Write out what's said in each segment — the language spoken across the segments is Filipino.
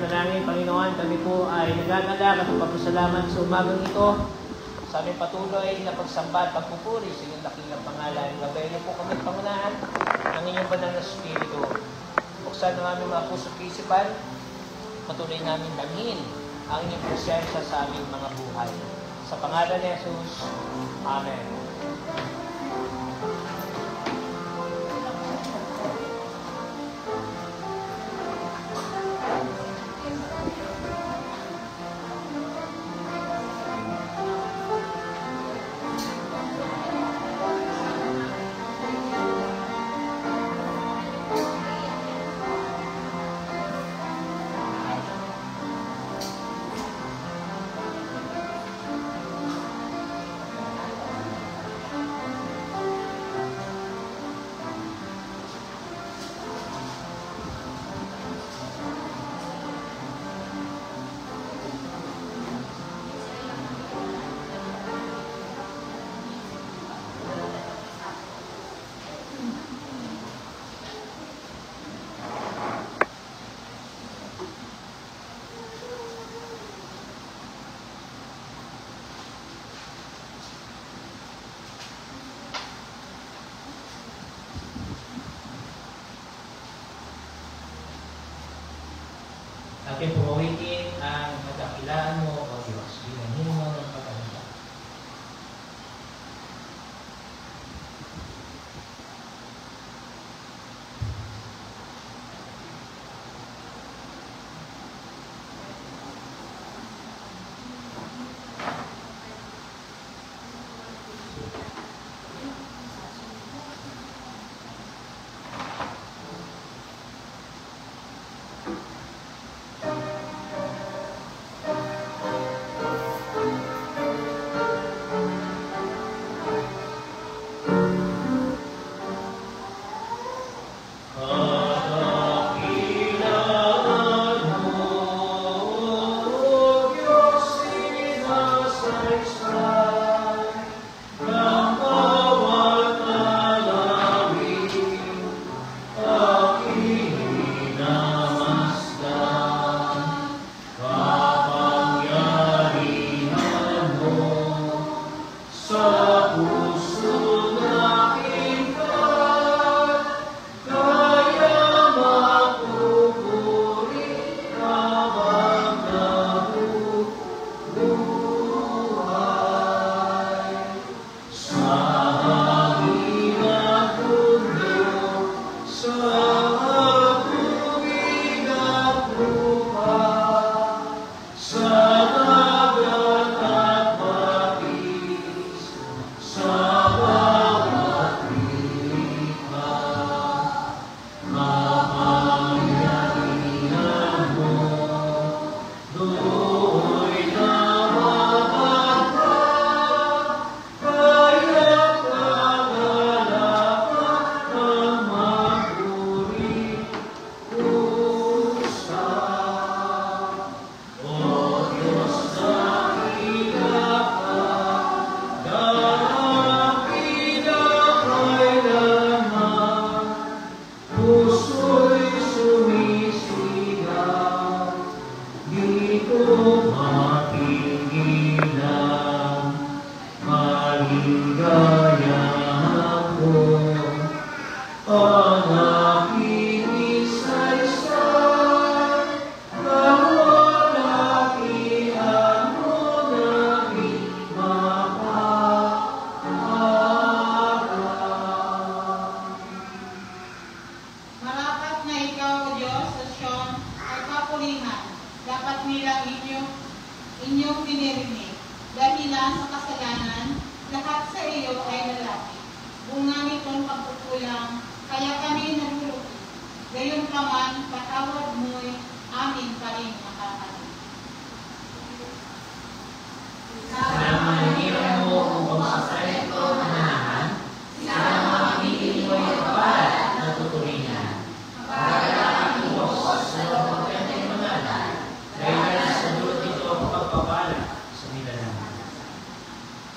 panalangin, Panginoon, kami po ay nag-aalala at magpapasalamat sa umagang ito sa aming patuloy na pagsamba at pagpupuri sa inyong dakilang pangalan. Gabayan niyo po kami pangunahan ng inyong banal na Espiritu. Buksan ang aming mga puso at isipan, patuloy namin dalhin ang inyong presensya sa aming mga buhay. Sa pangalan ni Jesus, Amen. Aking pumawitin ang kadakilaan mo o Diyos. Binahin mo ng pagkakita.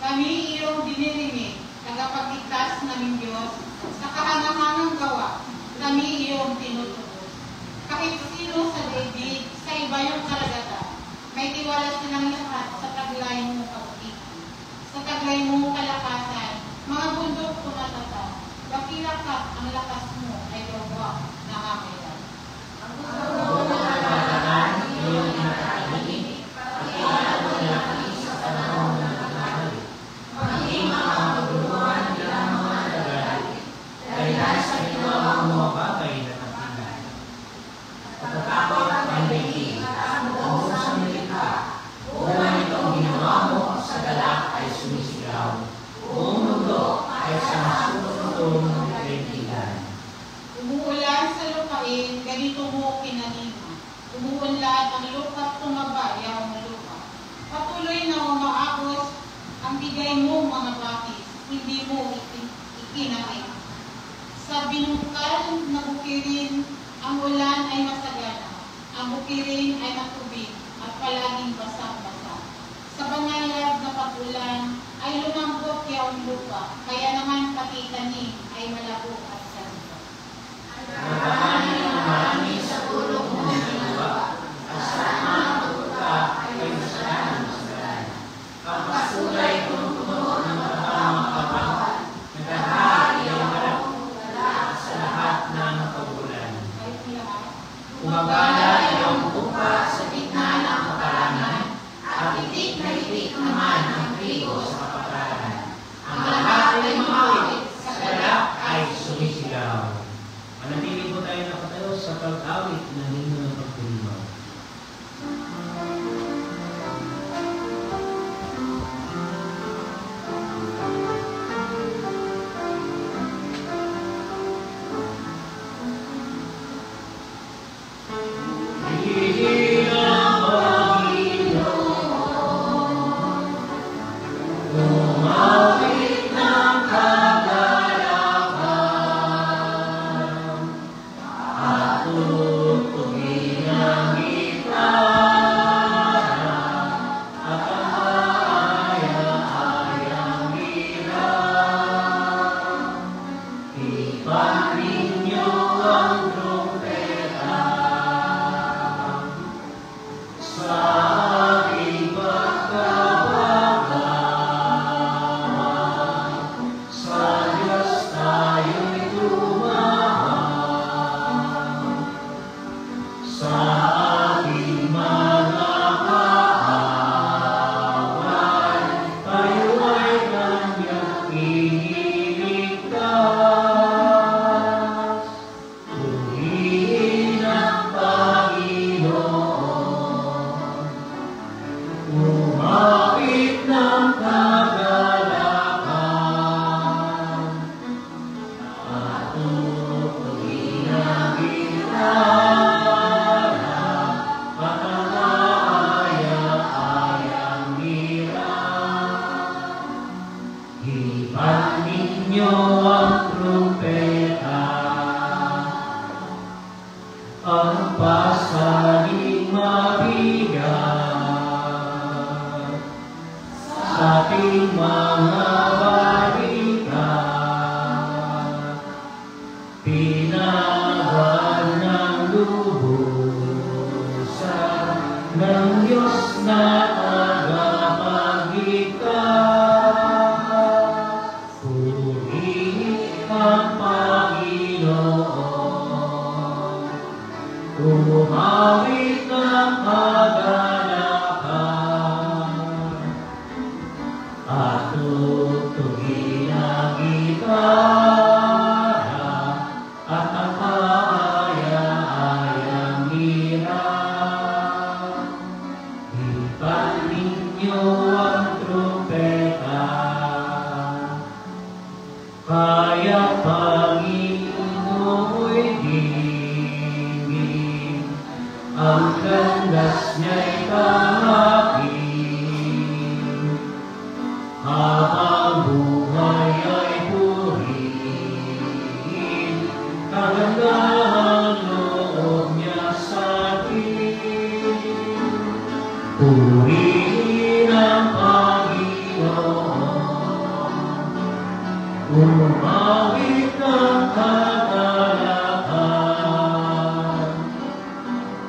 Kami iyong dinirinig, tagapagligtas namin Diyos, sa kahangahangang gawa, kami iyong tinutubos. Kahit sino sa daigdig, sa iba ang lakas mo ay gawa na akin. Ang pagkakaan iyong inatahimik, pakialam mo na sa panahon ng pagmamahal. Maging mga kaguluhan nilang mga nagalit, dahil sa ginawa mo mga bagay na tapilan. Pagkatakot ang daigdig, ang pusang nilikha, buong itong ginawa mo sa galak ay sumisigaw. Buong mundo ay sa masulong ng daigdigan. Umuulan sa lupain, ganito mo kinanima. Umuunlad ang lupa at tumaba, yaw ng lupa. Patuloy na umaagos ang bigay mo mga bakis, hindi mo ikinamit. Sa binungkal na bukirin, ang ulan ay masagana. Ang bukirin ay matubig at palaging basang-basa. Sa bangayag na pag-ulan ay lumambot yaong lupa, kaya naman pati tanim ay malabo at sariwa. Marami ang marami sa tulong mo ng ginawa, at sa mga pagpunta ay masalanan sa dalan. Ang pasulay puno ng kapamakapan, nagahari ang harap sa lahat ng kagulan. Umagala iyong lupa sa gitna ng kaparangan, at itik na itik naman ang trigo sa kapataran. Ang lahat ay mawawit, sa galak ay sumisigaw. Manatili po tayo nakatayo sa pag-awit ng himno ng pagdiriwang.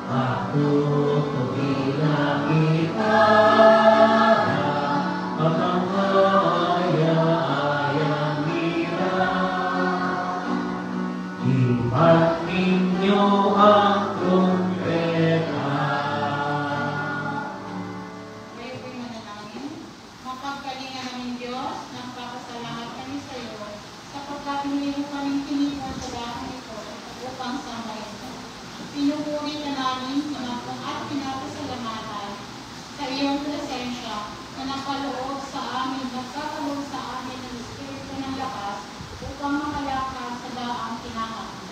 At tutugilan kita Bugin niyo ang trumpeta. Kayo po'y manalangin. Mapagkalinga namin Diyos, nagpapasalamat kami sa iyo sapagkat hindi mo kaming tinipon sa dahang ito upang samayin mo. Pinupuri ka namin at pinapasalamatan sa iyong presensya na nakaloob sa amin, nagkakaloob sa amin ng Espiritu ng lakas upang makalakad sa daang kinakasama.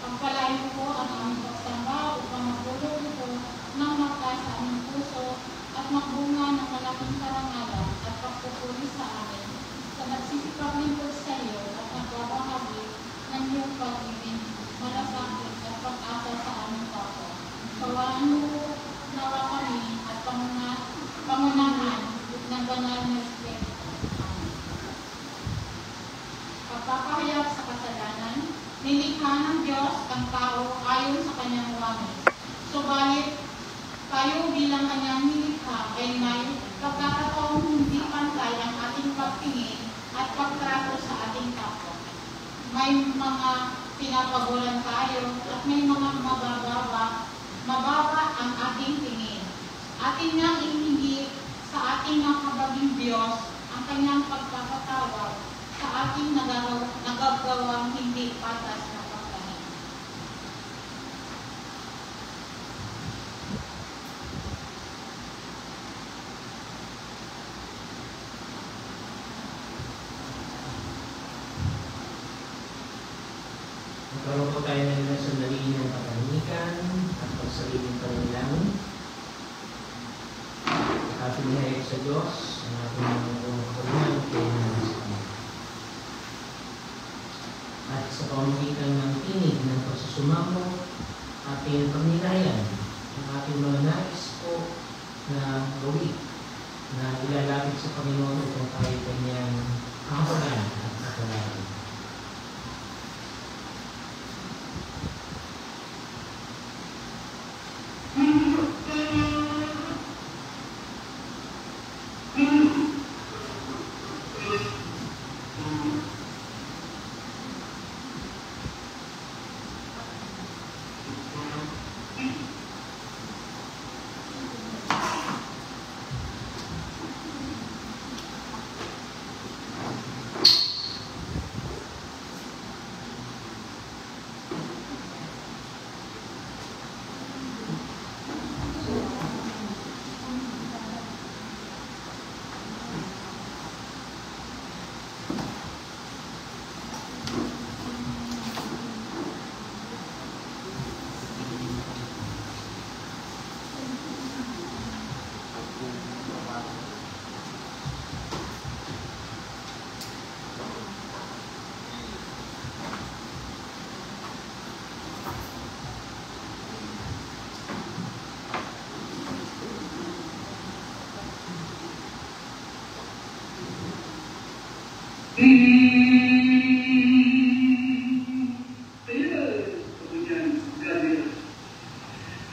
Pagpalain mo po ang aming pagsamba upang magulog ito ng makas sa aming puso at magbunga ng malaking karangalan at pagpupuri sa amin sa nagsisikap lingkod sa iyo at nagbabahagi ng iyong pag-ibig, malasakit at pag-asa sa aming kapwa. Kawaan mo nawa kami at pangunahan ng banal na Espiritu. Pagpapahayag sa kasalanan, nilikha ng Diyos ang tao ayon sa kanyang wangis. Subalit, tayo bilang kanyang nilikha ay may pagkakataong hindi pantay ang ating pagtingin at pagtrato sa ating kapwa. May mga pinapagulan tayo at may mga mababa ang ating tingin. Atin nga ihingi sa ating nakabaging Diyos ang kanyang pagpapatawad sa ating nagagawang hindi patas na pagkain. Magkaroon po tayo ng ilang sandali ng patahimikan at pagsaliling panalangin. Ating nahayag sa Diyos ang ating mga karunan kay Nanas kami. At sa pamamagitan ng tinig ng pagsusumamo, ating pagnilayan ang ating mga nais po na gawin na ilalapit sa Panginoon upang tayo kanyang kahabagan at kakalagin.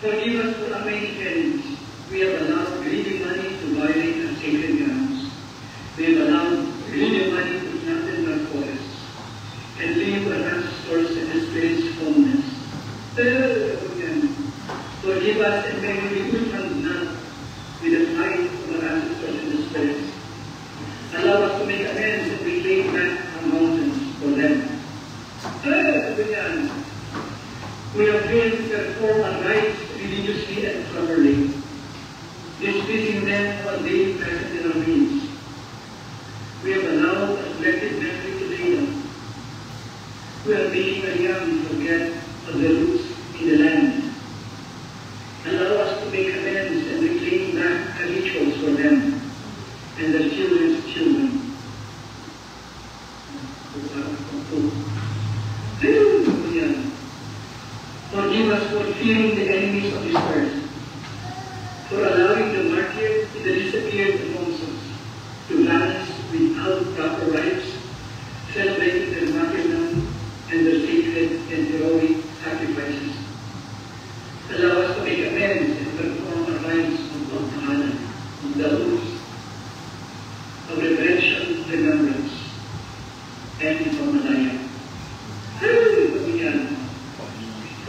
Forgive us for our many sins. We have allowed greedy money to violate our sacred grounds. We have allowed greedy money to flatten our forests and leave our ancestors in the spirit's fullness. Forgive us and may we be good and none with the fight of our ancestors in the spirit. Allow us to make amends and reclaim back our mountains for them. We have failed to perform our rites religiously and properly, displeasing them on daily present in our midst. We have allowed a collective memory to fade off. We are making our young forget of the roots in the land. Allow us to make amends and reclaim back our rituals for them and their children's children. Forgive us for fearing the enemies of this earth, for allowing the martyr that disappeared amongst us to vanish without proper rites, celebrating their martyrdom and their sacred and heroic sacrifices. Allow us to make amends and perform our rites of pagmamahalan, of the oaths, of reverential remembrance, and of Malaya.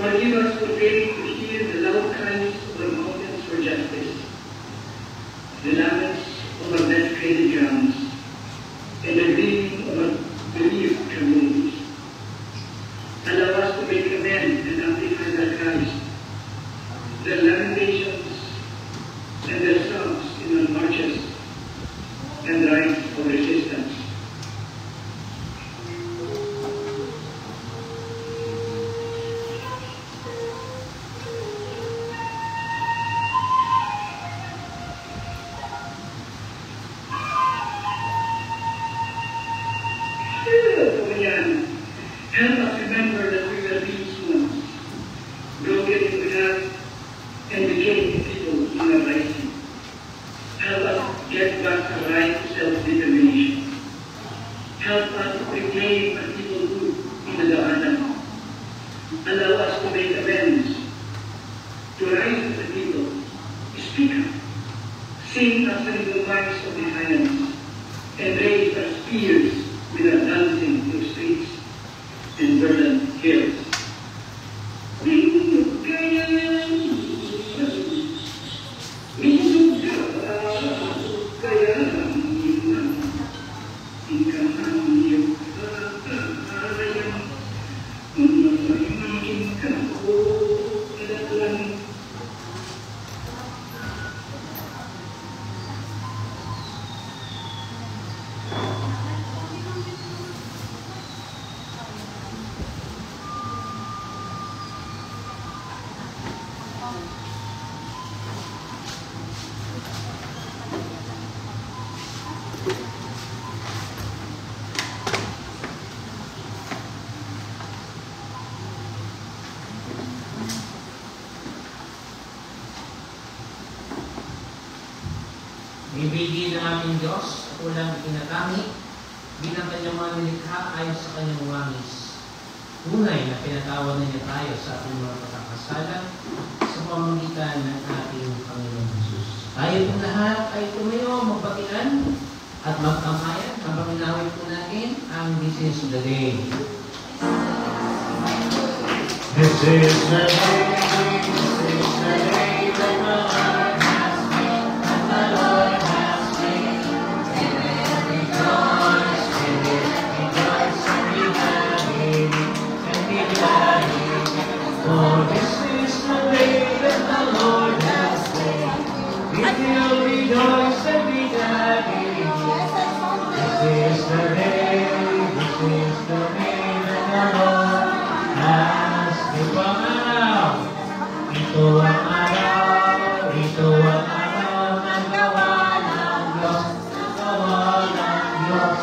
Forgive Forgive us for failing to hear the loud cries of our mountains for justice, the laments of our desecrated grounds, and the grieving of our bereaved communities. Allow us to make amends and amplify their cries, their lamentations, and their songs in our marches and rites of resistance. Help us remember that we were these ones, broken in heart and became people in our rising. Help us get back the right to self-determination. Help us reclaim our peoplehood in the Gaana. Allow us to make amends, to rise as a people, speak up, sing our single voice of defiance, and raise our spears with our dancing through streets and verdant hills. Ibigin ng aming Diyos at walang pinatami bilang kanyang mga nilikha ayon sa kanyang wangis. Tunay na pinatawad na niya tayo sa ating mga pagkakasala sa pamamagitan ng ating Panginoon Jesus. Tayo po lahat ay tumayo, magbatian at magkamayan habang inawit po natin ang This is the Day. This is the day, this is the day that the Lord has made, that the Lord has made. And let rejoice, and rejoice, and be glad in it, and be glad in it. For this is the day that the Lord has made. We will rejoice and be glad in it. This is the day, this is the day that the Lord has made. Ito ang araw, ito ang araw ng gawa ng Diyos, ng gawa ng Diyos.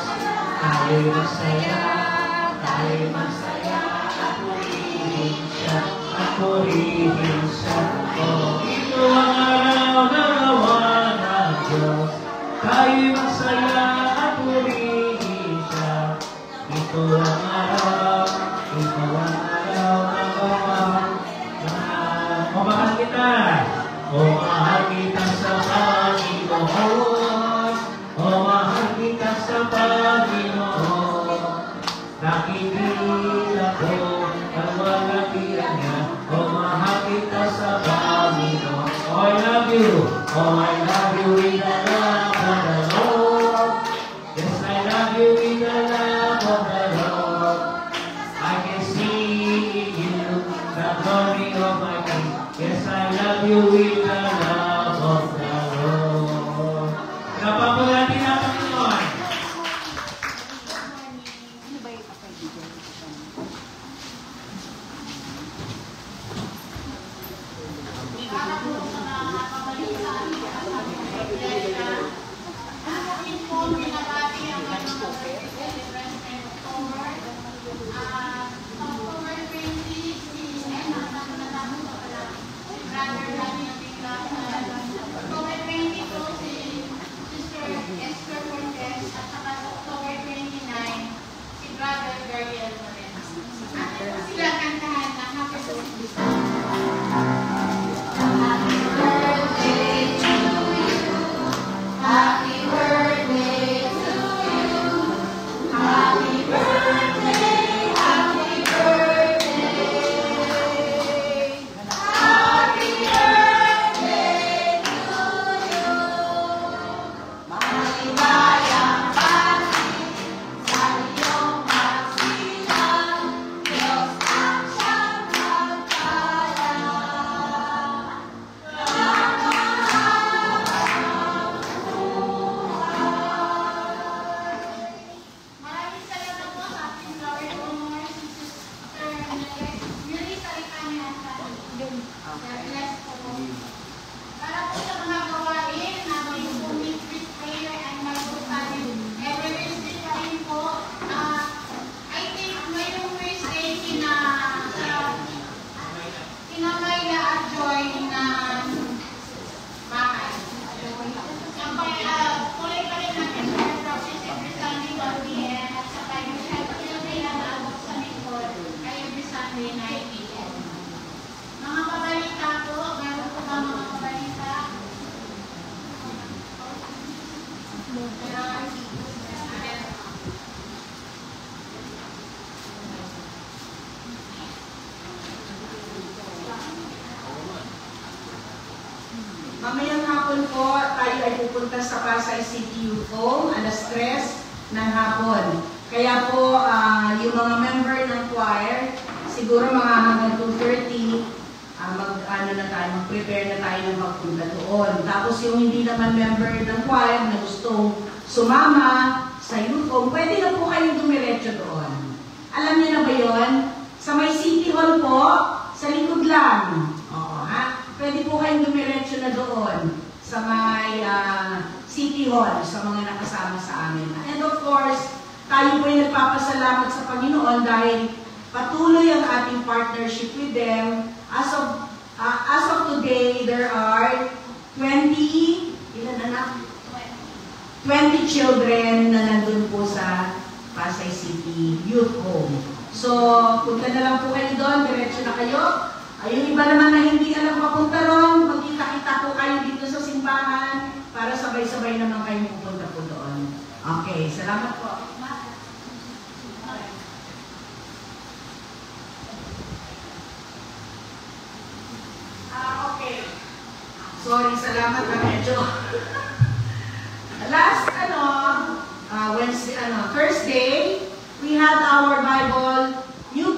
Tayo'y masaya, at purihin siya, at purihin siya. Oh, ito ang araw ng gawa ng Diyos. Tayo'y masaya, at purihin siya. Ito ang araw, ito ang araw ng gawa. Mahal kita, mahal kita sa Panginoon, mahal kita sa Panginoon. Nakikita ko ang mga tiyan niya, mahal kita sa Panginoon. Oh, I love you with the love of the Lord. Yes, I love you with the love of the Lord. I can see in you the glory of my King. Yes, I love you with the love of the Lord. Napapag natin ang Panginoon. Happy birthday God bless po. Para po sa mga gawain na may summit with prayer and my study. Every Wednesday pa rin po. I think ngayong Wednesday Mayla at Joy na bahay. Kulay pa rin natin sa process every Sunday 1 p.m. at saka yung Tuesday na naabot sa Nicole ay every Sunday 9 p.m. Mga kabalita po, meron po ba mga kabalita? Mamayang hapon po, tayo ay pupunta sa Pasay City Youth Home, alas 3 ng hapon. Kaya po, yung mga member ng choir, siguro mga hanggang 2:30, mag-prepare na tayo ng pagpunta doon. Tapos yung hindi naman member ng choir na gustong sumama sa youth home, pwede na po kayong dumiretso doon. Alam niyo na ba yon? Sa may City Hall po, sa likod lang. Oo, ha? Pwede po kayong dumiretso na doon sa may City Hall, sa mga nakasama sa amin. And of course, tayo po ay nagpapasalamat sa Panginoon dahil patuloy ang ating partnership with them. As of today, there are 20 children na nandun po sa Pasay City Youth Home. So, punta na lang po kayo doon, diretso na kayo. Yung iba naman na hindi alam papunta ron, magkita-kita po kayo dito sa simbahan para sabay-sabay naman kayo pupunta po doon. Okay, salamat po. Okay. Sorry, salamat na medyo. Last, Thursday, we had our New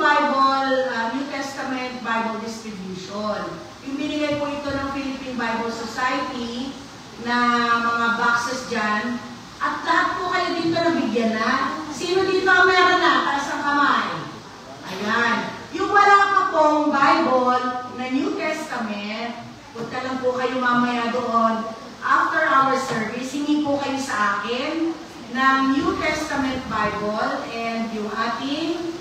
Testament Bible distribution. Yung binigay po ito ng Philippine Bible Society na mga boxes dyan. At lahat po kayo dito nabigyan na. Sino dito ang meron na? Taas ang kamay. Ayan. Yung wala pa pong Bible na New Testament, punta lang po kayo mamaya doon. After our service, hingi po kayo sa akin ng New Testament Bible and yung ating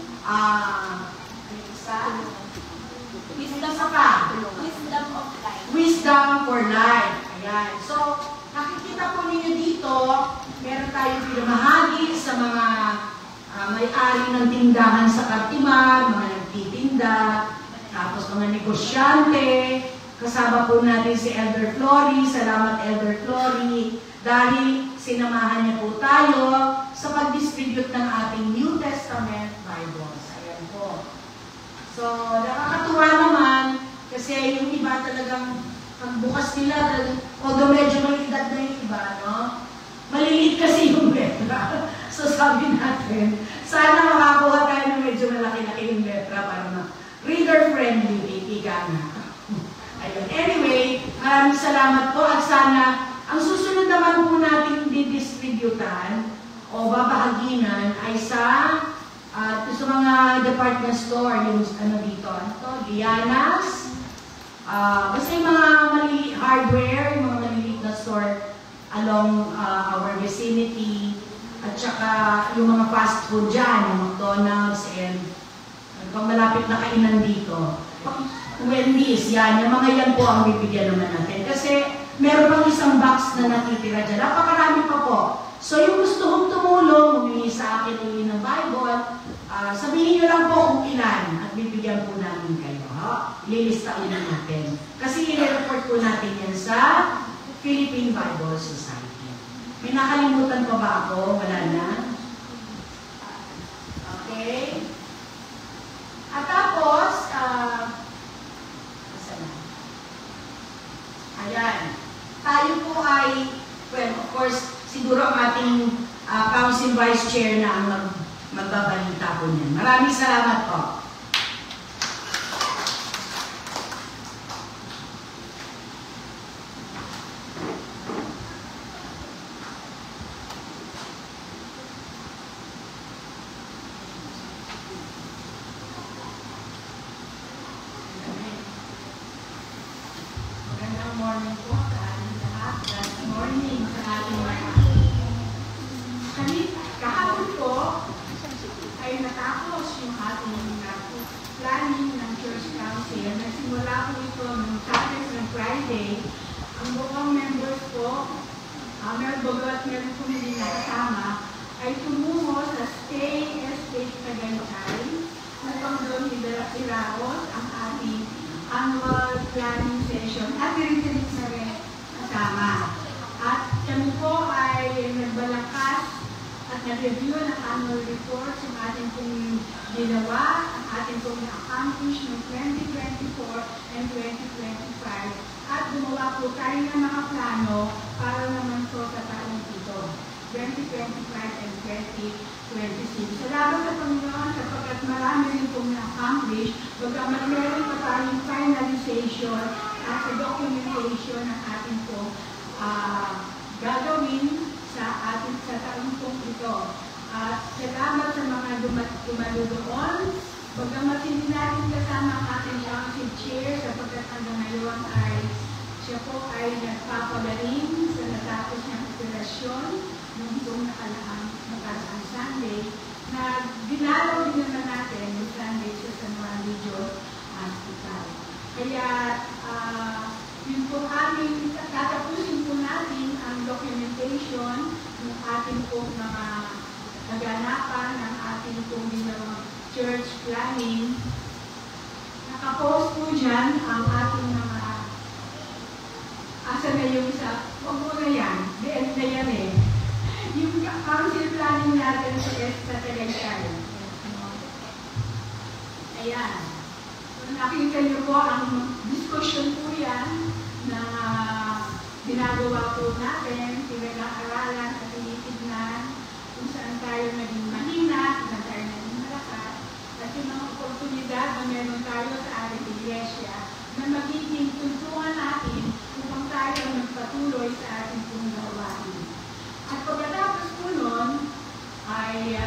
Wisdom for Life. Ayan. So, nakikita po ninyo dito, meron tayong pinamahagi sa mga may-ari ng tindahan sa Cartimar, mga nagtitinda, tapos mga negosyante. Kasama po natin si Elder Flory. Salamat, Elder Flory, dahil sinamahan niya po tayo sa pag-distribute ng ating New Testament Bibles. Ayan po. So, nakakatuwa naman kasi yung iba talagang pagbukas nila, although medyo may edad na yung iba, no? Maliliit kasi yung letra. So, sabi natin, sana makakuha tayo ng medyo malaki-laki yung letra para reader-friendly, ika na. Ayun. Anyway, maraming salamat po at sana ang susunod naman po natin didistributan o babahaginan ay sa mga department store, yung dito, Lianas, basta yung mga hardware, yung mga maliliit na store along our vicinity, at saka yung mga fast food dyan, yung McDonald's and pang malapit na kainan dito. Wendy's, yan. Yung mga yan po ang bibigyan naman natin. Kasi meron pang isang box na natitira dyan. Napakarami pa po. So yung gusto kong tumulong, humingi sa akin ng Bible, sabihin nyo lang po kung ilan at bibigyan po namin kayo. Lilistain na natin. Kasi i-report po natin yan sa Philippine Bible Society. May nakalimutan pa ba ako? Wala na? Okay. At tapos, ayan. Tayo po ay, well, of course, siguro ang ating Council Vice Chair na ang magbabalita po niyan. Maraming salamat po. ng Saturday and Friday, ang buong members ko, meron po hindi nakasama, ay tumungo sa Stay Estate Tagaytay upang doon iraos ang ating annual planning session at retreat na rin kasama. At kami po ay nagbalakas at nag-review ng annual report ng ating pong ginawa, ang ating pong na-accomplish noong 2024 and 2025 at gumawa po tayo ng mga plano para naman po sa taong ito, 2025 and 2026. Salamat sa Panginoon sapagkat marami rin pong na-accomplish, bagamat meron pa tayong finalization at sa documentation ng ating pong gagawin sa taong pong ito. At salamat sa mga dumalo doon. Bagamat hindi natin kasama ang ating council chair sapagkat hanggang ngayon ay siya po ay nagpapagaling sa natapos niyang operasyon noong itong nakaraang Sunday na dinalaw din naman natin yung Sunday sa San Juan Region Hospital. Kaya yun po aming tatapusin po natin ang documentation ng ating pong mga kaganapan ng ating pong ginawang church planning. Nakapost po dyan ang ating mga asa na yung isa, huwag mo na yan, DN na yan eh. Yung council planning natin sa Tagaytay. Ayan. Nakita niyo po ang discussion po yan na ginagawa po natin, pinag-aaralan at tinitignan kung saan tayo naging mahina, kung saan tayo naging malakas, at yung mga oportunidad na meron tayo sa ating iglesia na magiging tuntungan natin upang tayo magpatuloy sa ating pong gawain. At pagkatapos po nun, ay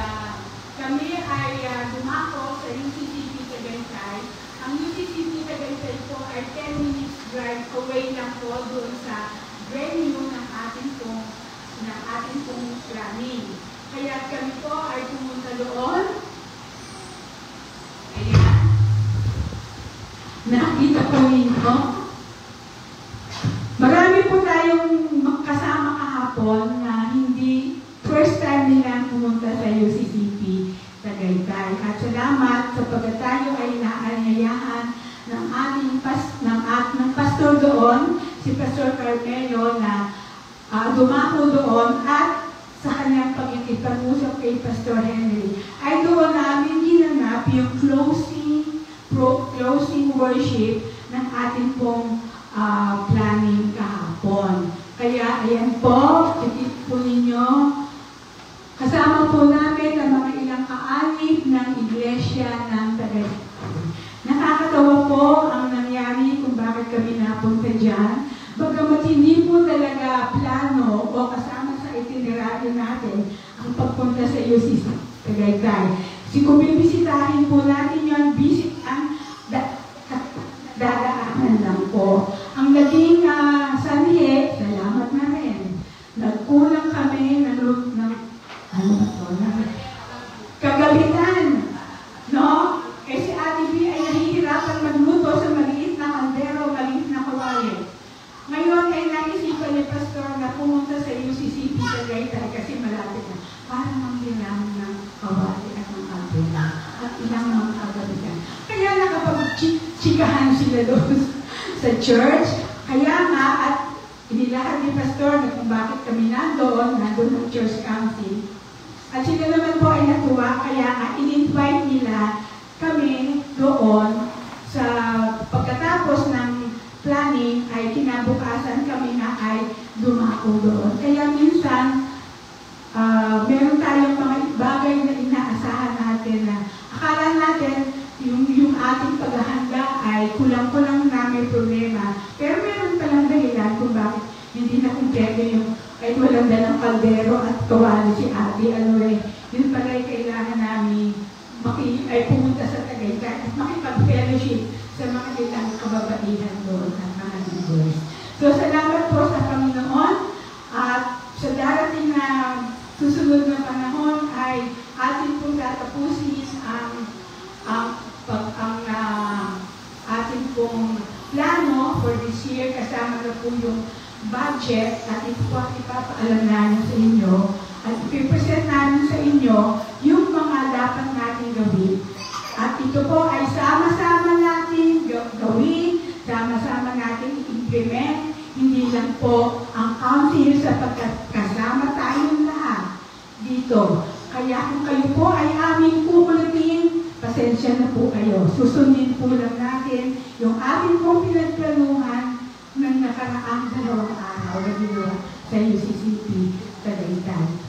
kami ay dumako sa UCCP Tagaytay. Ang UCCP Tagaytay po ay 10 minutes drive away lang po doon sa venue ng ating pong planning. Kaya kami po ay pumunta doon. Ayan. Nakita po ninyo. Marami po tayong kasama kahapon na hindi first time nila pumunta sa UCCP Tagaytay. At salamat sapagkat tayo ay naanyayahan ng ating pastor doon, si Pastor Carmelo, na dumako doon at sa kanyang pagkikipag-usap kay Pastor Henry, ay doon namin ginanap yung closing worship ng ating pong planning kahapon. Kaya ayan po, tikit po ninyo, kasama po namin ang mga ilang kaalip ng iglesia ng Tagaytay. Nakakatawa po ang nangyari kung bakit kami napunta dyan. Bagamat hindi po talaga plano o kasama sa itinerary natin ang pagpunta sa UCC Tagaytay. Kung bibisitahin po natin yun, visit ang dadaanan lang po. Ang naging sanhi, salamat na rin. Nagkulang kami ng kagamitan. No? Si Ate B ay nahihirapan magluto sa maliit na kaldero, maliit na kawali. Ngayon ay naisipan ni Pastor na pumunta sa UCCP Tagaytay kasi malapit na. Para manghilang ng kawali at ng kaldero at ilang mga kagamitan. Kaya nakapag-chikahan sila doon sa church. Kaya nga at inilahat ni Pastor na kung bakit kami nandun ng church council. At sila naman po ay natuwa, kaya in-invite nila kami doon sa pagkatapos ng planning ay kinabukasan kami na ay dumako doon. Kaya minsan, meron tayong mga bagay na inaasahan natin na akala natin yung ating paghahanda ay kulang-kulang na may problema. Pero meron palang dahilan kung bakit hindi na kumpleto yung kahit walang dalang kaldero at kawali si Ate. Yun pala ay kailangan namin ay pumunta sa Tagaytay at makipag-fellowship sa mga ilang kababaihan doon at mga leaders. So, salamat po sa Panginoon at sa darating na susunod na panahon ay atin pong tatapusin ang ating pong plano year, kasama na po yung budget at ito po ang ipapaalam namin sa inyo at ipipresent namin sa inyo yung mga dapat natin gawin. At ito po ay sama-sama natin gawin, sama-sama natin implement, hindi lang po ang council sapagkat kasama tayong lahat dito. Kaya kung kayo po ay aming kukulatin, pasensya na po kayo. Susundin po lang natin yung ating pong pinagplanuhan ng nakaraang 2 araw na ginawa sa UCCP Tagaytay.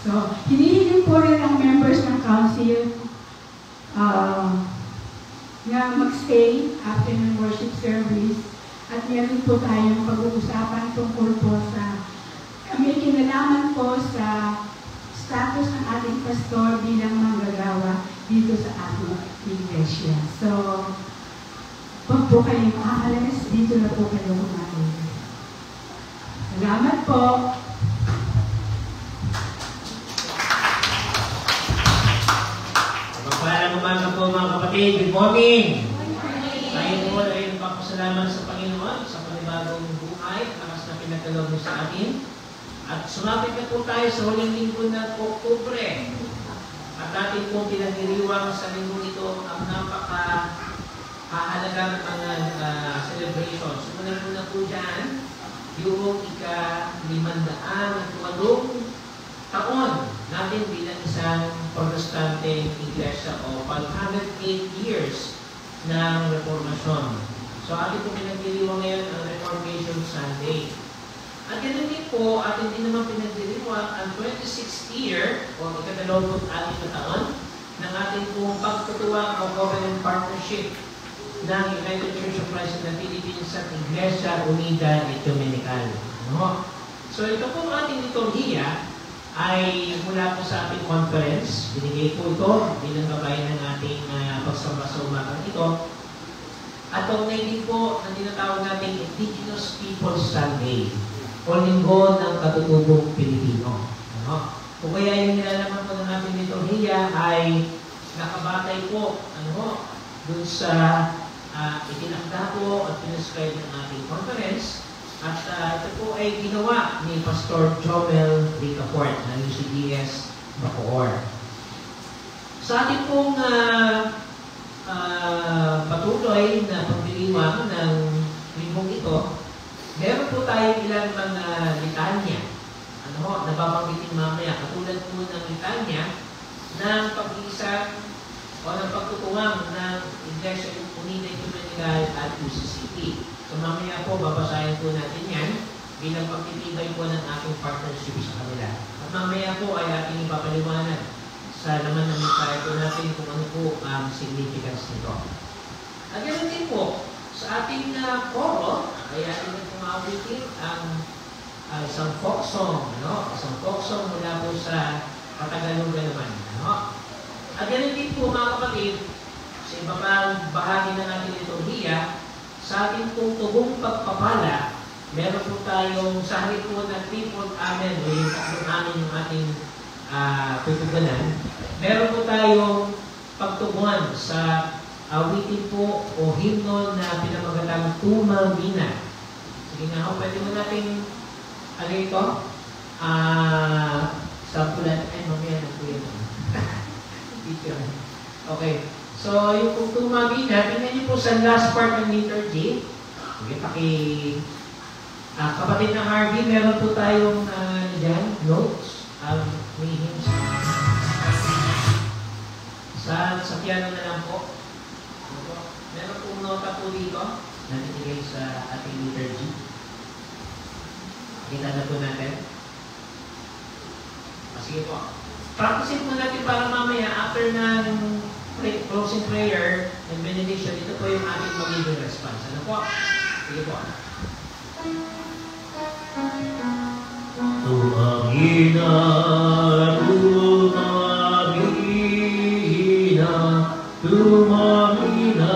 So, hinihiling po rin ang members ng council na mag-stay after ng worship service at meron po tayong pag-uusapan tungkol po sa may kinalaman po sa status ng ating pastor bilang manggagawa dito sa ating iglesia. So, pag po kayong aalis, dito na po kayo kumain. Salamat po. Magpalang umaga po mga kapatid. Good morning! Tayo po ay nagpapasalamat sa Panginoon sa panibagong buhay, lakas na pinagkaloob niyo sa atin. At sumapit na po tayo sa huling linggo ng Oktubre. At atin po pinagdiriwang sa linggo ito ang napaka-hahalagang mga celebrations. Sumunod po na po dyan, yung ika-500 taon natin bilang isang Protestante Iglesia o 508 years ng Reformasyon. So atin po pinagdiriwang ngayon ang Reformation Sunday. At ganun din po, atin din naman pinagdiriwang ang 26th year o ika-26 na taon ng ating pong pagtutuwang o covenant partnership ng United Church of Christ in the Philippines at Iglesia Unida Ecumenical. No? So ito po ating liturhiya ay mula po sa ating conference. Binigay po ito bilang gabay ng ating pagsamba sa umagang ito. At taunay din po na tinatawag nating Indigenous Peoples Sunday o Linggo ng Katutubong Pilipino. Ano? Kung kaya yung nilalaman po ng ating liturhiya ay nakabatay po dun sa itinakda po at pinascribe ng ating conference. At ito po ay ginawa ni Pastor Jomel Ricafort ng UCDS Bacoor. Sa ating pong patuloy na pagdiriwang ng linggong ito, meron po tayo ilang mga litanya. Nababanggitin mamaya. Katulad po ng litanya ng pag-iisang o ng pagtutuwang ng Iglesia Unida Ecumenical at UCCP. So mamaya po, babasahin po natin yan bilang pagtitibay po ng ating partnership sa kanila. At mamaya po ay ating ipapaliwanag sa laman ng mensahe po natin kung ano po ang significance nito. At ganoon din po, sa ating koro, ay ating pumawitin ang isang folk song, isang folk song mula po sa Katagalugan naman. At ganoon din po mga kapatid, sa iba pang bahagi ng ating liturhiya, sa ating pong tubong pagpapala, meron po tayong sahari po ng Tripod Amen o yung tatlong amen yung ating tutuganan. Meron po tayong pagtubuhan sa awitin po o himno na pinamagatang Tumawina. Sige nga ho, pwede mo natin ito? Sampulan. Ay, mamaya na po yun. Okay. So, yung kung Tumawina, tingnan niyo po sa last part ng liturgy. Okay, kapatid ng Harvey, meron po tayong dyan, notes. May hymns. Sa piano na lang po. Meron pong nota po dito na nilagay sa ating liturgy. Kita na po natin. Sige po. Practicein po natin para mamaya after ng closing prayer and benediction, ito po yung ating magiging response. Ano po? Sige po. Tumangina, tumangina, tumangina,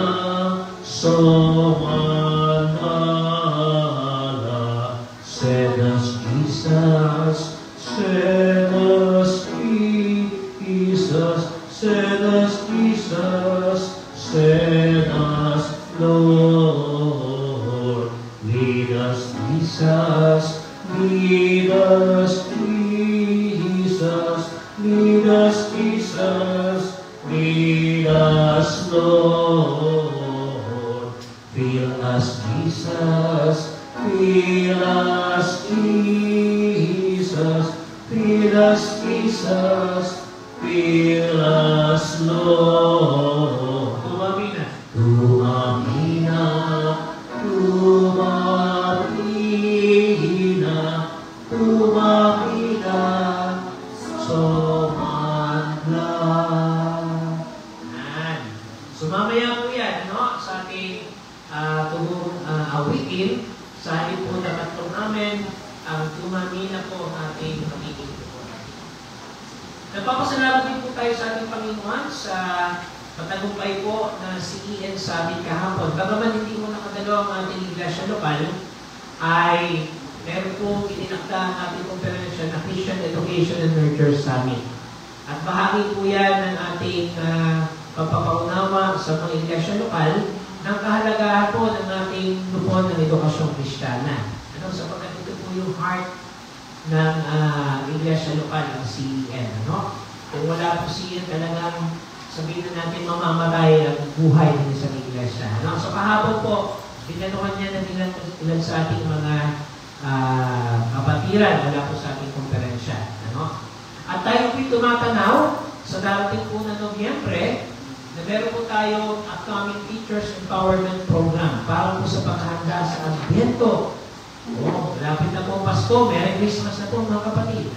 so manala, send us Jesus, send us Jesus, send us Jesus, send us Lord. Lead us Jesus, lead us Jesus, lead us Jesus, lead us Lord. Fill us Jesus, fill us Jesus, fill us Jesus, fill us Lord. Tumamina, tumamina, tumamina, tumamina, sumandla. So mamaya po yan, no? Sa ating tugong awitin, sa halip po na katong namin, ang tumamina po ang ating magiging po natin. Nagpapasalamat din po tayo sa ating Panginoon sa matagumpay po na si Ian sa ating kahapon. Bagaman hindi mo nakadalo ang ating iglesia lokal, ay meron po itinakda ang ating konferensya na Christian Education and Nurture Summit. At bahagi po yan ng ating pagpapaunawa sa mga iglesia lokal ng kahalagahan po ng ating lupon ng edukasyong Kristiyana. Sapagkat ito po yung heart ng iglesia lokal, ang CEN. Kung wala po CEN, talagang sabihin na natin mamamatay ang buhay ng isang iglesia. So kahapon po, binanuhan niya na ilan sa ating mga kapatiran wala po sa ating konferensya. At tayo po'y tumatanaw sa darating po na Nobyembre na meron po tayo upcoming Teachers Empowerment Program para po sa paghahanda sa Advento. Malapit na po Pasko, Merry Christmas na po mga kapatid.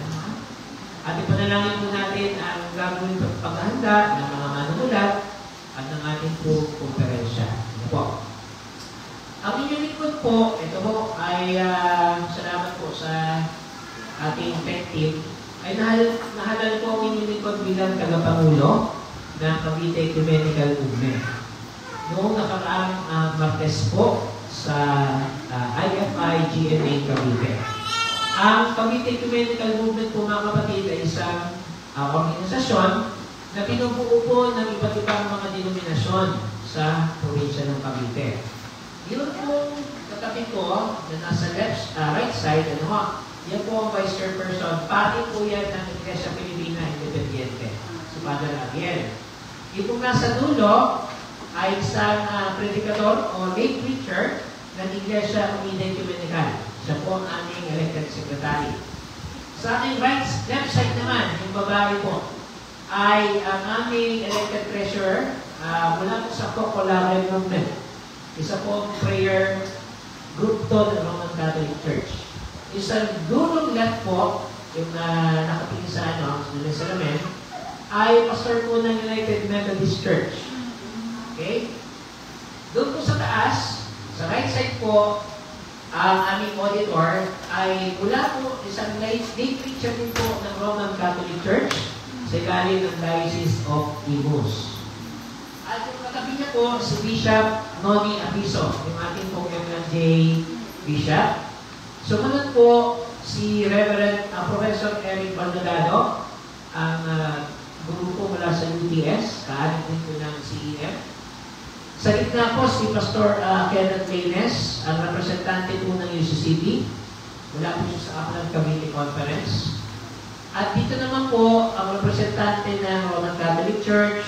At ipanalangin po natin ang gagawin paghahanda ng mga manunulat at ng ating po konferensya. Ang inyong lingkod po, ito po ay salamat po sa ating tech team, ay nahalal po ang inyong lingkod bilang tagapangulo ng Cavite Ecumenical Movement. Noong nakaraang Martes po sa IFI-GMA Cavite. Ang Cavite Ecumenical Movement po mga kapatid ay isang organisasyon na pinubuo po ng iba't ibang mga denominasyon sa probinsya ng Cavite. Yun po katabi ko na nasa right side, yan po ang Vice Chairperson, pati po yan ng Iglesia Pilipina Independiente, si Father Ariel. Yung pong nasa dulo ay isang predikador o lay preacher ng Iglesia Unida Ecumenical. Siya po ang aming elected secretary. Sa ating left side naman, yung babae po, ay ang aming elected treasurer mula po sa Cocolare Movement. Isa po prayer group to ng Roman Catholic Church. Isang dulong left po, yung nakatingin sa salamin, ay pastor po ng United Methodist Church. Okay? Doon po sa taas, sa right side po, ang aming auditor ay mula po isang lay preacher din po ng Roman Catholic Church sa galing ng Diocese of Imus. At yung katabi niya po, si Bishop Noni Apiso, yung ating pong MLJ Bishop. Sumunod po si Reverend Professor Eric Baldonado, ang guru po mula sa UTS, kaanin din po ng CEM. Sa gitna po si Pastor Kenneth Maynes, ang representante po ng UCCB. Mula po siya sa Aklan Cavite Conference. At dito naman po ang representante ng Roman Catholic Church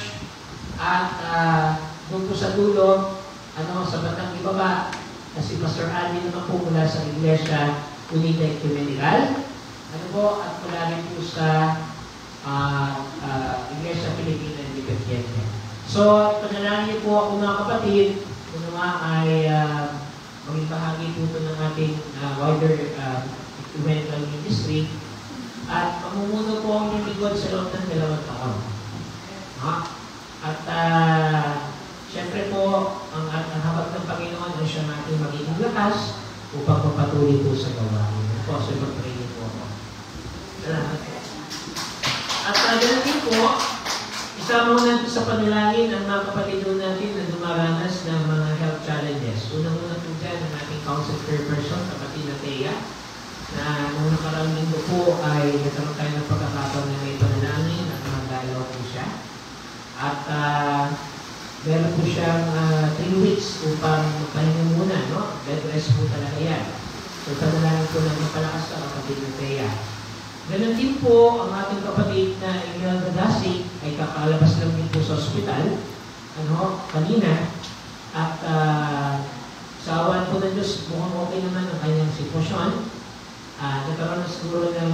at doon po sa dulo, sa batang ibaba, na si Pastor Andy naman po mula sa Iglesia Unida Ecumenical. At mula rin po sa Iglesia Pilipina Independiente. So, panalangin po ako mga kapatid, kung naman ay maging bahagi po ito ng ating wider ecumenical ministry at mamumuno po ang lingkod sa loob ng 2 taon. At siyempre po, ang habag ng Panginoon ay siya natin magiging lakas upang mapatuloy po sa gawain. Po, so mag-pray po ako. Salamat po. At ganoon din po, isama mo natin sa panalangin ang mga kapatid natin na dumaranas ng mga health challenges. Unang-una po dyan ang ating council chairperson, kapatid na Thea, po ay nagkaroon tayo ng pagkakataon na may panalangin at magdalaw po siya. At meron po siyang 3 weeks upang magpahinga muna, no? Bed rest po talaga yan. So, panalangin po na mapalakas na kapatid ng Thea. Ganun din po ang ating kapatid na Imelda Dasig ay kakalabas lang din po sa ospital kanina. At sa awan po ng Diyos, mukhang okay naman ang kanyang sitwasyon. Nagkaroon na siguro ng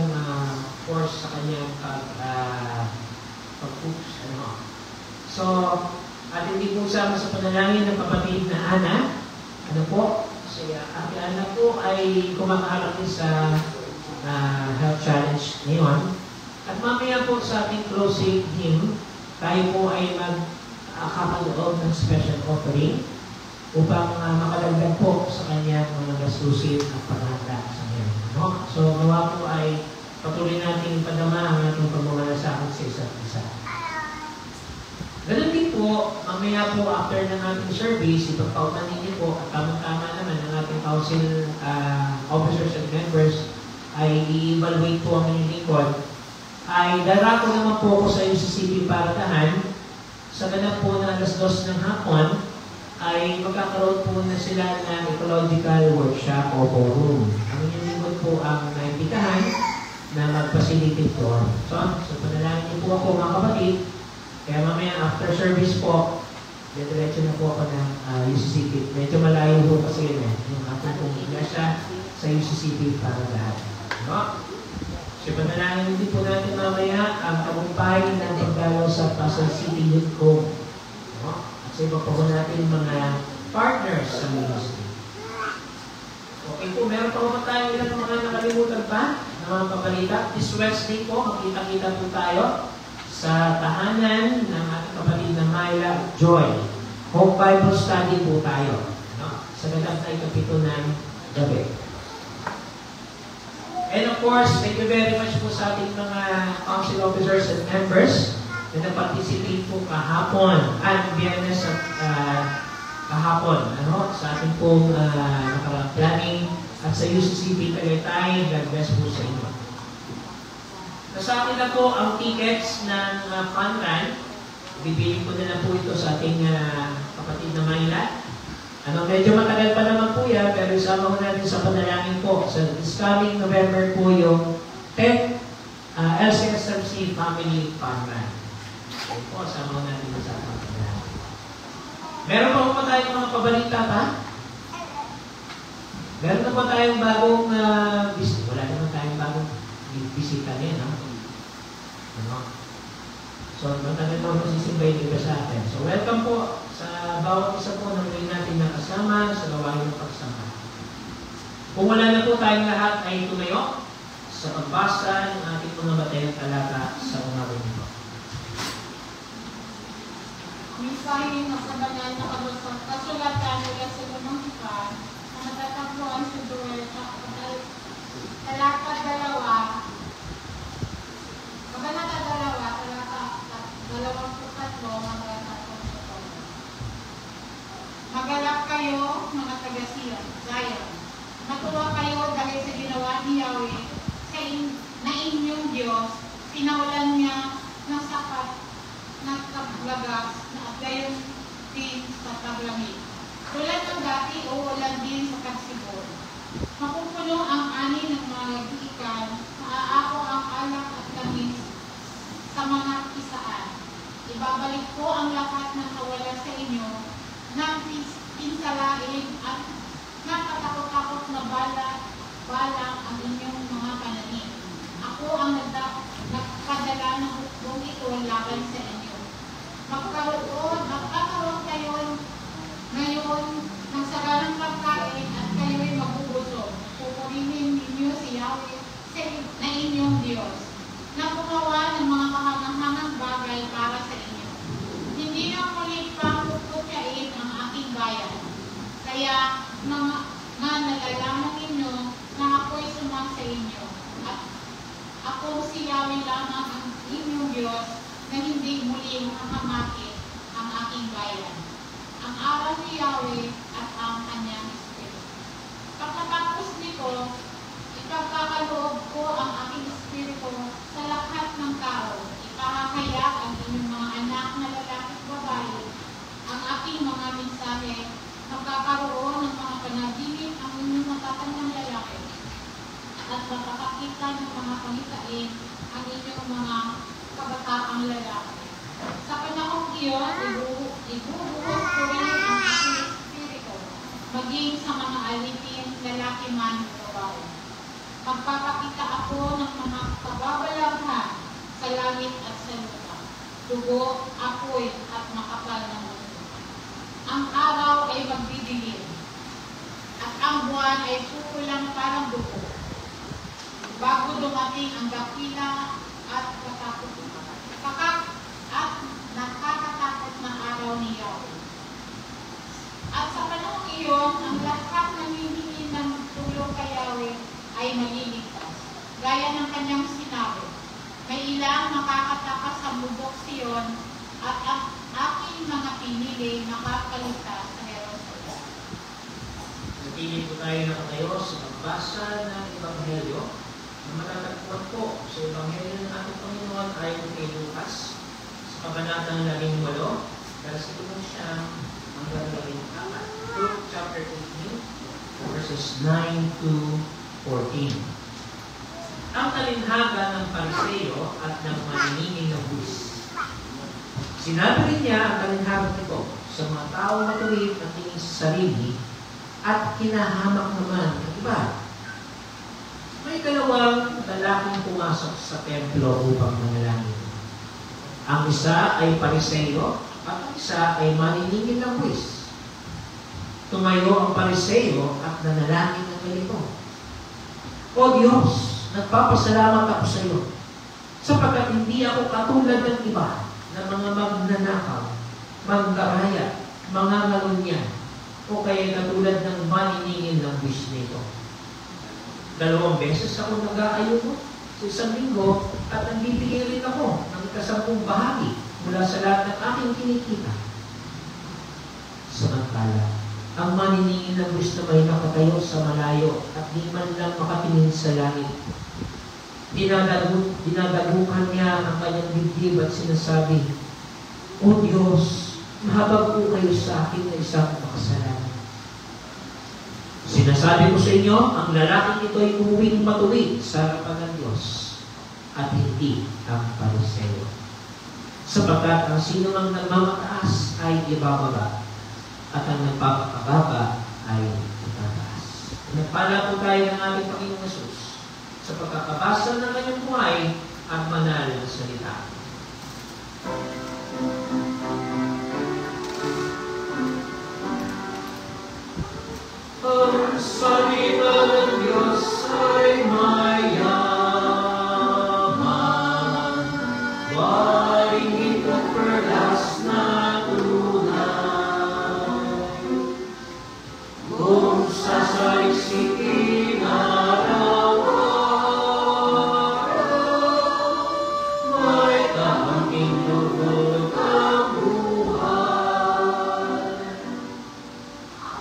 force sa kanyang pag-focus. So, at hindi po sama sa panalangin ng kapatid na Ana. Si Ate Ana po ay kumakaharap din sa health challenge ngayon. At mamaya po sa ating closing hymn, tayo po ay magkakaloob ng special offering upang makadagdag po sa kanyang mga gastusin at panahanda sa ngayon. So, nawa po ay patuloy natin padama ang ating pagmamalasakit sa isa't isa. Ganun din po, mamaya po after ng ating service, ipagpaupanin niyo po at tama-tama naman ang ating council officers and members ay i-evaluate po ang inyong lingkod, ay darato naman po ako sa UCCB Paratahan sa ganap po na alas 2 ng hapon ay magkakaroon po na sila ng ecological workshop o forum. Ang inyong lingkod po ang naimbitahan na mag-facilitate po. So panalangin niyo po ako mga kapatid. Kaya mamaya after service po, diretso na po ako ng UCCB. Medyo malayo po kasi yun yung ating pong iglesia sa UCCB para lahat. So panalangin din po natin mamaya ang tagumpay ng pagdalaw sa Pasay City Youth Home. At sa iba po natin mga partners sa ministry. Okay po, meron pa po tayo ilang mga nakalimutan pa na mga pabalita. This Wednesday po, makita-kita po tayo sa tahanan ng ating kapatid na Myla Joy. Home Bible Study po tayo. Sa ganap na ikapito ng gabi. And of course, thank you very much po sa ating mga council officers and members na nag-participate po kahapon at Biyernes at kahapon sa ating pong planning at sa UCCB Tagaytay. God bless po sa inyo. Nasa akin na po ang tickets ng fun run. Bibili ko na lang po ito sa ating kapatid na Myla. Medyo matagal pa naman po yan, pero isama ko natin sa panalangin po. So, this coming November po yung 10th LCSMC Family Fun Run. Okay po, sama ko natin sa panalangin. Meron pa po tayong mga pabalita pa? Meron na po tayong bagong bisita. Wala naman tayong bagong bisita niya, So, matagal po masisimbay dito sa atin. So, welcome po sa bawat isa po na muli natin nakasama sa gawain ng pagsama. Kung wala na po tayong lahat ay tumayo sa pagbasa ng ating mga batayang talata sa umagang ito. Misahin na sa banal na kasulatan mula sa lumang ipan na matatagpuan sa Joel talata 2, Kabanata 2, talata 23 hanggang 24. Magalak kayo, mga taga-Zion. Matuwa kayo dahil sa ginawa ni Yahweh na inyong Diyos. Pinawalan niya ng sapat na taglagas na at gayon din sa taglamig. Tulad ng dati o ulan din sa Kagsibol. Mapupuno ang ani ng mga ikan, maaako ang alak at langis sa mga isaan. Ibabalik ko ang lahat ng nawala sa inyo ng pinsalain at nakatakot-takot na balang ang inyong mga pananim. Ako ang nagpadala ng hukbong ito laban sa inyo. Magkakaroon kayo ngayon ng saganang pagkain at kayo'y magubusog. Pupurihin ninyo si Yahweh na inyong Diyos na gumawa ng mga kahangang-hangang bagay para sa inyo. Hindi na muli pa puputyain ang aking bayan. Kaya nalalaman ninyo na ako'y sumang sa inyo. At ako si Yahweh lamang ang inyong Diyos na hindi muli makamakit ang aking bayan. Ang araw ni Yahweh at ang kanyang Espiritu. Pagkatapos nito, ipagkakaloob ko ang aking Espiritu sa lahat ng tao. Ipahahaya ang inyong mga anak na lalaki at babae. Ang aking mga mensahe, magkakaroon ng mga panaginip ang inyong matatandang lalaki. At makakakita ng mga pangitain ang inyong mga kabataang lalaki. Sa panahong iyon, ibubuhos ko rin ang aking Espiritu, maging sa mga alipin, lalaki man o babae. Magpapakita ako ng mga kababalaghan sa langit at sa lupa, dugo, apoy at makapal na mundo. Ang araw ay magdidilim, at ang buwan ay pupulang parang dugo, bago dumating ang dakila at nakakatakot na araw ni Yahweh. At sa panahon iyon, ang lahat ng hihingi ng tulong kay Yahweh ay maliligtas. Gaya ng kanyang sinabi, may ilang makakatakas sa bundok Siyon at ang aking mga pinili makakaligtas sa Jerusalem. Natili po tayo ng Diyos sa pagbasa ng Ebanghelyo na matatagpuan po sa Ebanghelyo ng ating Panginoon ayon kay Lucas sa kabanatang 18, versikulo siyang hanggang 14. Luke chapter 18, verses 9 to 14. Ang talinhaga ng Pariseo at ng maniningil ng buwis. Sinabi rin niya ang talinhaga nito sa mga tao matuwid na tingin sa sarili at kinahamak naman ng iba. May dalawang lalaking pumasok sa templo upang manalangin. Ang isa ay Pariseo at ang isa ay maniningil ng buwis. Tumayo ang Pariseo at nanalangin ng ganito, O Diyos, nagpapasalamat ako sa iyo, sapagkat hindi ako katulad ng iba na mga magnanakaw, manggaraya, mga ngalunyan, o kaya katulad ng maniningil ng buwis nito. 2 beses ako nag-aayuno sa isang linggo at nagbibigay rin ako ng 10 bahagi mula sa lahat ng aking kinikita. Samantala, ang maniningil ng buwis na may nakatayo sa malayo at di man lang makatingin sa langit. Dinadagukan niya ang kanyang dibdib at sinasabi, O Diyos, mahabag po kayo sa akin na isang makasalanan. Sinasabi ko sa inyo, ang lalaking ito ay umuwing matuwid sa harapan ng Diyos at hindi ang Pariseo. Sapagkat ang sino mang nagmamataas ay ibababa at ang nagpapakababa ay itataas. Nagpala po tayo ng ating Panginoong Yesus sa pagkakabasa ng kanyang buhay at manal na salita. Ang salita ng Diyos ay mayaman, mahigit at perlas na tunay. Kung sasaliksikin araw-araw, may tanging lugod ang buhay.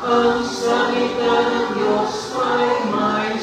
Ang salita ng Diyos ay may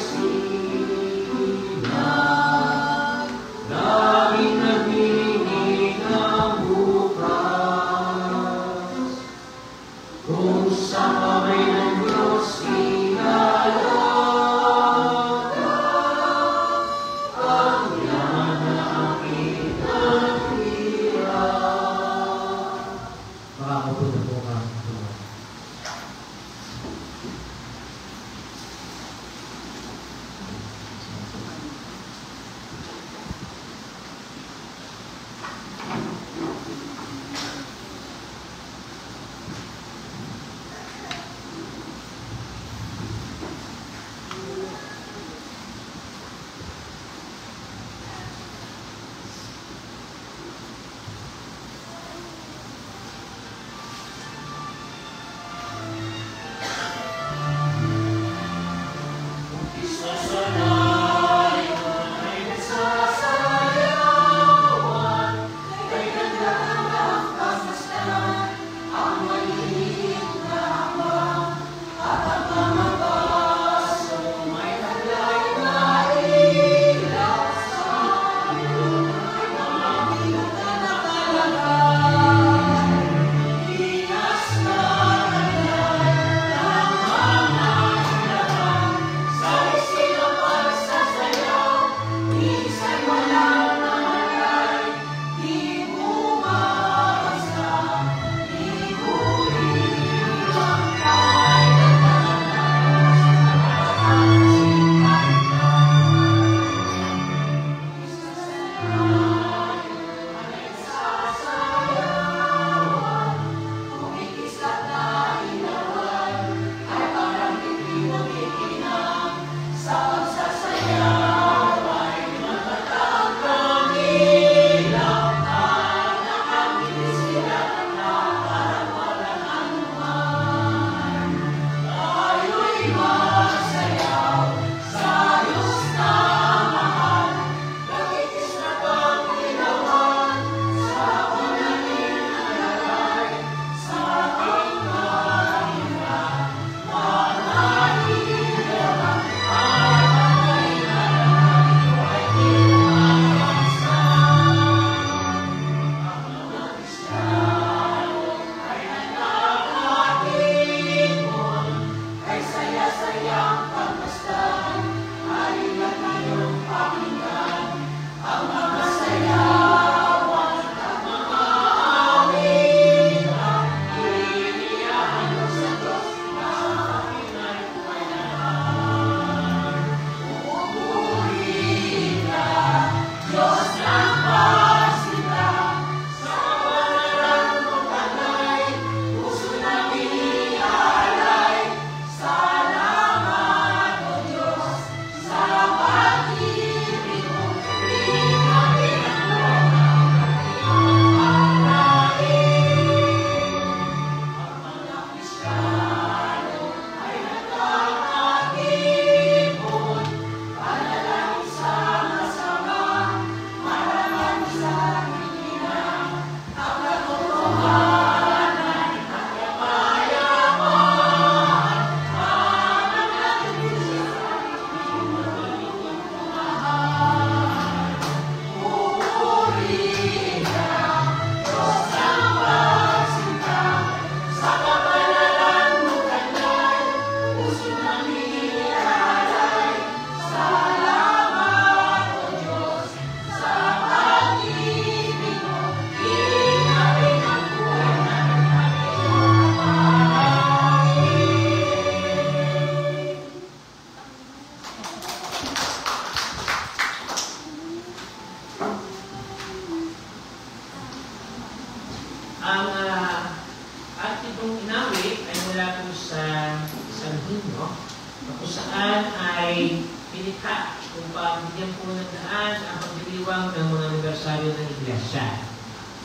sanlibutan ay pinikha upang bigyan po ng daan ang pagdiriwang ng mga anibersaryo ng Iglesia.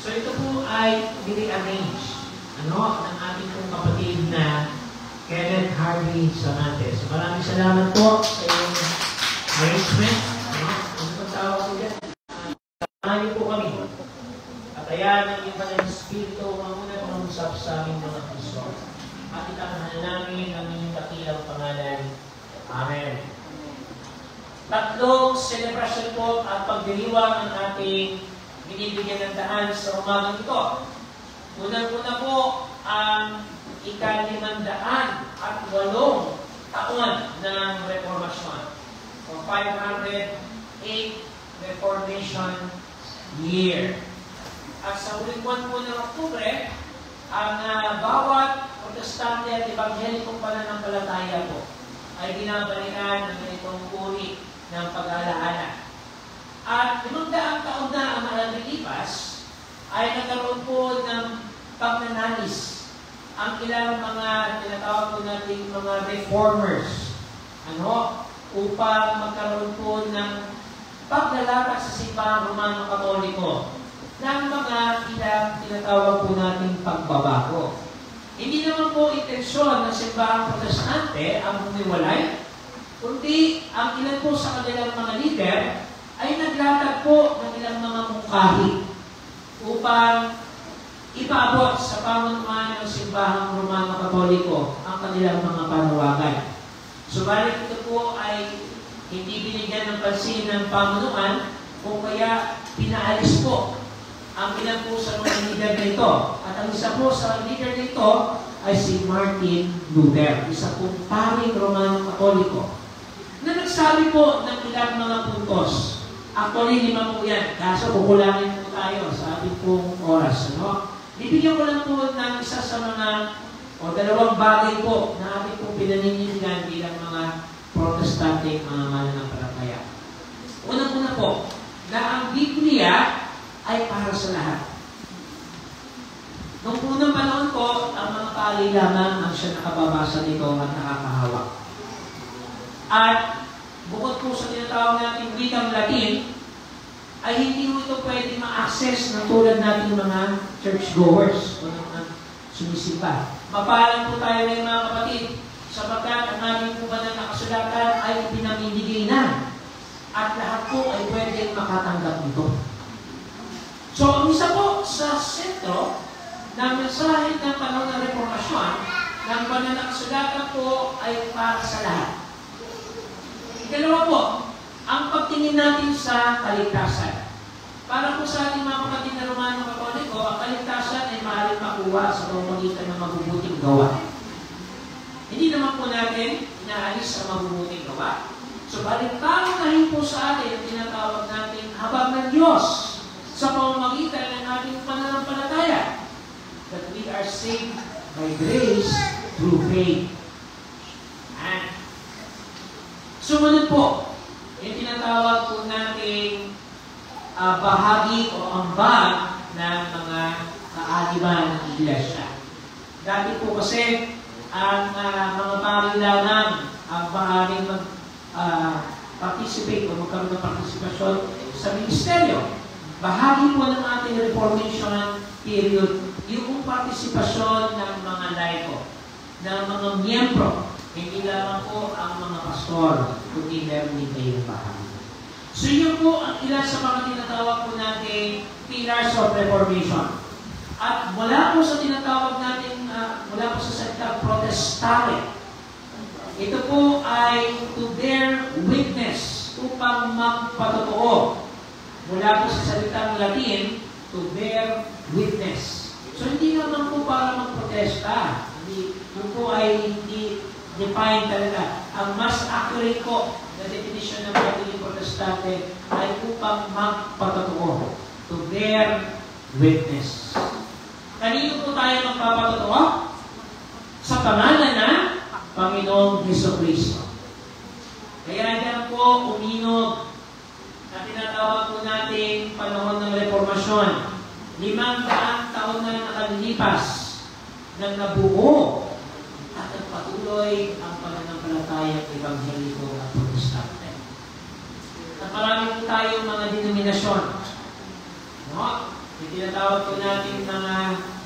So ito po ay nire-arrange ng ating pong kapatid na Kenneth Harvey Samante. So maraming salamat po sa iyong arrangement. Ano pang tawag po dyan? Samahan niyo po kami. At ayan ang iba ng Espiritu mamuna pangusap sa aming mga puso. At itanghal namin ang inyong dakilang pangalan. Amen. Tatlong celebration po at pagdiriwang ang ating binibigyan ng daan sa umagang ito. Unang-una po ang ika-508 taon ng Reformasyon. So 508 Reformation Year. At sa huling buwan po ng Oktubre, ang bawat Protestante at Evangelikong pananampalataya po ay binabalikan ng ganitong uri ng pag-alaala. At 500 taon na ang nakalipas ay nagkaroon po ng pagnanalis ang ilang mga tinatawag po natin mga reformers upang magkaroon po ng paglalakad sa simbahang Romano-Katoliko ng mga ilang tinatawag po natin pagbabago. Hindi naman po intensyon ng simbahang Protestante ang humiwalay, kundi ang ilan po sa kanilang mga leader ay naglatag po ng ilang mga mungkahi upang ipaabot sa pamunuan ng simbahang Romano-Katoliko ang kanilang mga panawagan. Subalit ito po ay hindi binigyan ng pansin ng pamunuan o kaya pinaalis po ang ilan po sa mga leader nito. At ang isa po sa leader nito ay si Martin Luther, isa pong paring Romano-Katoliko, na nagsabi po ng ilang mga puntos. Actually, 5 po yan. Kaso kukulangin po tayo sa ating pong oras. Bibigyan ko lang po ng isa sa mga o 2 bagay po na ating pong pinaninindigan bilang mga Protestante mga mananampalataya. Unang-una po, na ang Biblia ay para sa lahat. Noong unang panahon po, ang mga pali lamang ang siya nakababasa nito at nakakahawak. At bukod po sa tinatawag natin wikang Latin, ay hindi mo ito pwede ma-access na tulad natin mga churchgoers o mga sumisimba. Mapalan po tayo ng mga kapatid sapagkat ang aming po ba na nakasulatan ay pinamimigay na at lahat po ay pwede makatanggap nito. So, ang isa po sa sentro ng mensahe ng panahon ng Reformasyon ng pananasulatan po ay para sa lahat. Ikalawa po, ang pagtingin natin sa kaligtasan. Para po sa ating mga kapatid na Romano-Katoliko, ang kaligtasan ay maaaring makuha sa pamamagitan ng mabubuting gawa. Hindi naman po natin inaalis sa mabubuting gawa. So, baling-baling po sa atin ang tinatawag natin habag ng Diyos sa pamamagitan ng ating pananampalataya. That we are saved by grace through faith. And sumunod po, yung tinatawag po nating bahagi o ambag ng mga kaaliman ng Iglesia. Dati po kasi, ang mga pari lamang ang maaaring mag-participate o magkaroon ng partisipasyon sa ministeryo. Bahagi po ng ating Reformation period, yung partisipasyon ng mga laiko, ng mga miyembro, hindi lamang po ang mga pastor, kundi meron din kayong bahagi. So yun po ang ilan sa mga tinatawag po natin pillars of Reformation. At mula po sa tinatawag natin, mula po sa salita protestare, ito po ay to bear witness, upang magpatotoo. Mula po sa salitang Latin, to bear witness. So hindi naman po para magprotesta. Yun po ay hindi define talaga. Ang mas accurate po na definition ng Catholic Protestante ay upang magpatotoo. To bear witness. Kanino po tayo magpapatotoo? Sa pangalan ng Panginoong Jesucristo. Kaya yan po uminog na tinatawag po natin panahon ng Reformasyon. 500 taon na nakalilipas nang nabuo at nagpatuloy ang pananampalataya pananampalatayang ebangheliko at protestante. At marami po tayong mga denominasyon. No? Yung tinatawag po natin mga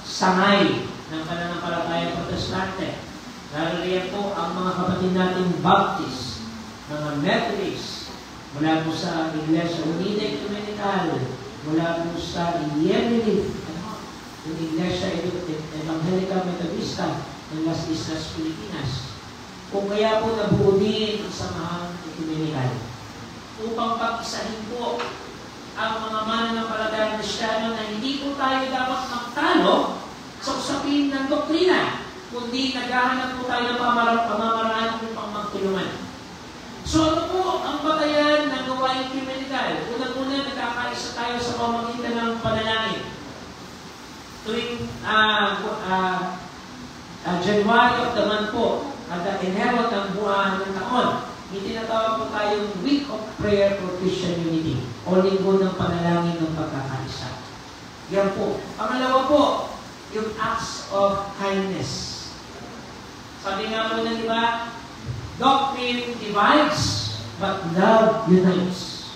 sangay ng pananampalatayang protestante. Naririyan po ang mga kapatid natin Baptist, mga Methodist, mula po sa Iglesia Unida Ecumenical, mula po sa Yemeni, yung Iglesia Evangelica Metodista ng Las Islas Pilipinas. Kung kaya po nabuo din ang samahang ecumenical upang pag-isahin po ang mga mananampalatayang Kristiyano na hindi po tayo dapat magtalo sa usapin ng doktrina, kundi naghahanap po tayo ng pamamaraan upang magtulungan. So ano po ang batayan ng gawain ecumenical? Unang-una, nagkakaisa tayo sa pamamagitan ng panalangin. Tuwing January of the month po, at inherot ang buwan ng taon, itinatawag po tayong Week of Prayer for Christian Unity, o linggo ng panalangin ng pagkakaisa. Yan po. Pangalawa po, yung acts of kindness. Sabi nga po na, di ba, doctrine divides, but love unites.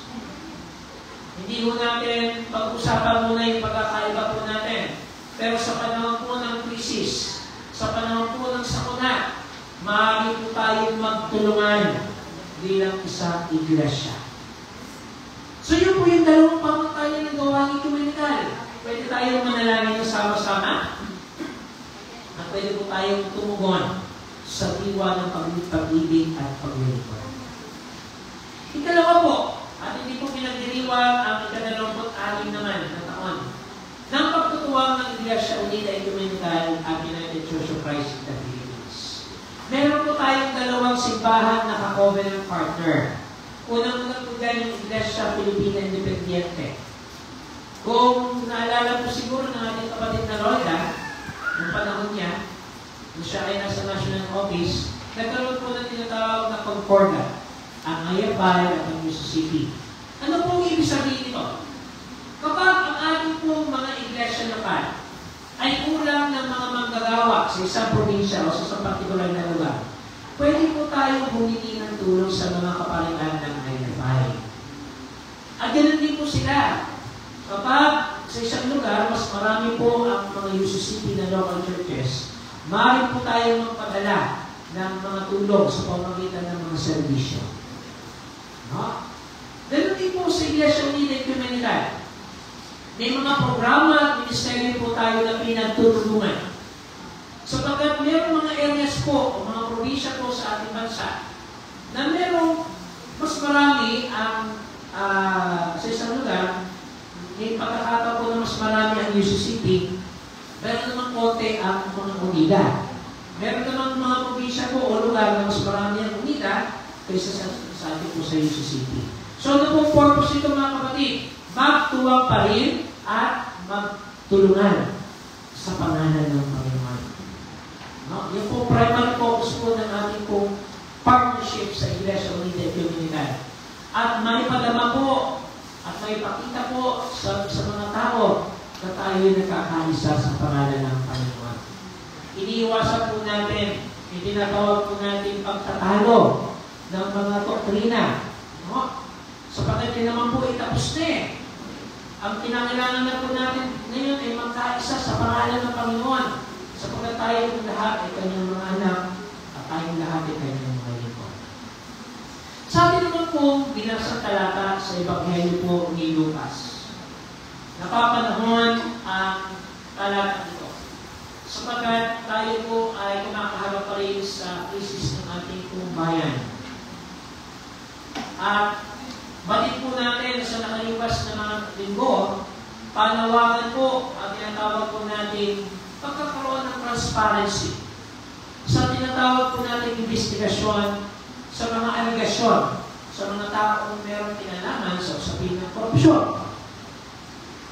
Hindi po natin pag-usapan muna yung pagkakaiba po natin. Pero sa panahon po ng krisis, sa panahon po ng sakuna, maaari po tayong magtulungan bilang isang iglesia. So yun po yung dalawang pamantayan ng gawain ecumenical. Pwede tayong manalangin na sama-sama at pwede po tayong tumugon sa diwa ng pag-ibig at paglilingkod. Ikalawa po, at hindi po pinagdiriwang ang ika-26 naman na taon ng pagtutuwang ng Iglesia Unida Ecumenical at United Church of Christ in the Philippines. Meron po tayong dalawang simbahan na ka-covenant partner. Unang-unang po dyan yung Iglesia Filipina Independiente. Kung naalala po siguro ng ating kapatid na Lola, ng panahon niya, kung siya ay nasa national office, nagkaroon po ng tinatawag na Concordat, ang Ayabay at ang Mississippi. Ano pong ibig sabihin ito? Kapag ang ating pong mga iglesia lokal ay kulang ng mga manggagawa sa isang probinsya o sa isang partikular na lugar, pwede po tayong humingi ng tulong sa mga kapalitan ng Ayabay. At ganun din po sila. Kapag sa isang lugar, mas marami po ang mga UCCP na local churches, maaari po tayong magpadala ng mga tulong sa pamamagitan ng mga serbisyo. No? Ganun din po sa Iglesia Unida Ecumenical. May mga programa at ministeryo po tayo na pinagtutulungan. Sapagkat mayroong mga areas po o mga probinsya po sa ating bansa na mayroong mas marami ang sa isang lugar, may pagkakataon po na mas marami ang UCCP, meron naman konti ang mga unida. Meron naman mga probinsya po o lugar na mas marami ang unida kaysa sa ating po sa UCCP. So ano pong purpose ito mga kapatid? Magtuwang pa rin at magtulungan sa pangalan ng Panginoon. No? Yung po primary focus po ng ating pong partnership sa Iglesia Unida Ecumenical. At may padama po at may pakita po sa mga tao na tayo nagkakaisa sa pangalan ng Panginoon. Iniiwasan po natin, itinatawag po natin pagtatalo ng mga doktrina. No? Sapagkat din naman po itapos na eh. Ang kinakailangan na po natin ngayon ay magkaisa sa pangalan ng Panginoon. Sapagkat tayo lahat ay kanyang mga anak at tayong lahat ay kanyang mga lingkod. Sabi naman po, binasang talata sa Ebanghelyo po ni Lucas. Napapanahon ang talata ito. Sapagkat tayo po ay kumakaharap pa rin sa krisis ng ating pong bayan. At batid po natin sa nakalipas na mga linggo, panawagan po at tinatawag po natin pagkakaroon ng transparency. Sa tinatawag po natin investigasyon sa mga aligasyon sa mga taong meron kinalaman sa usapin ng korupsyon.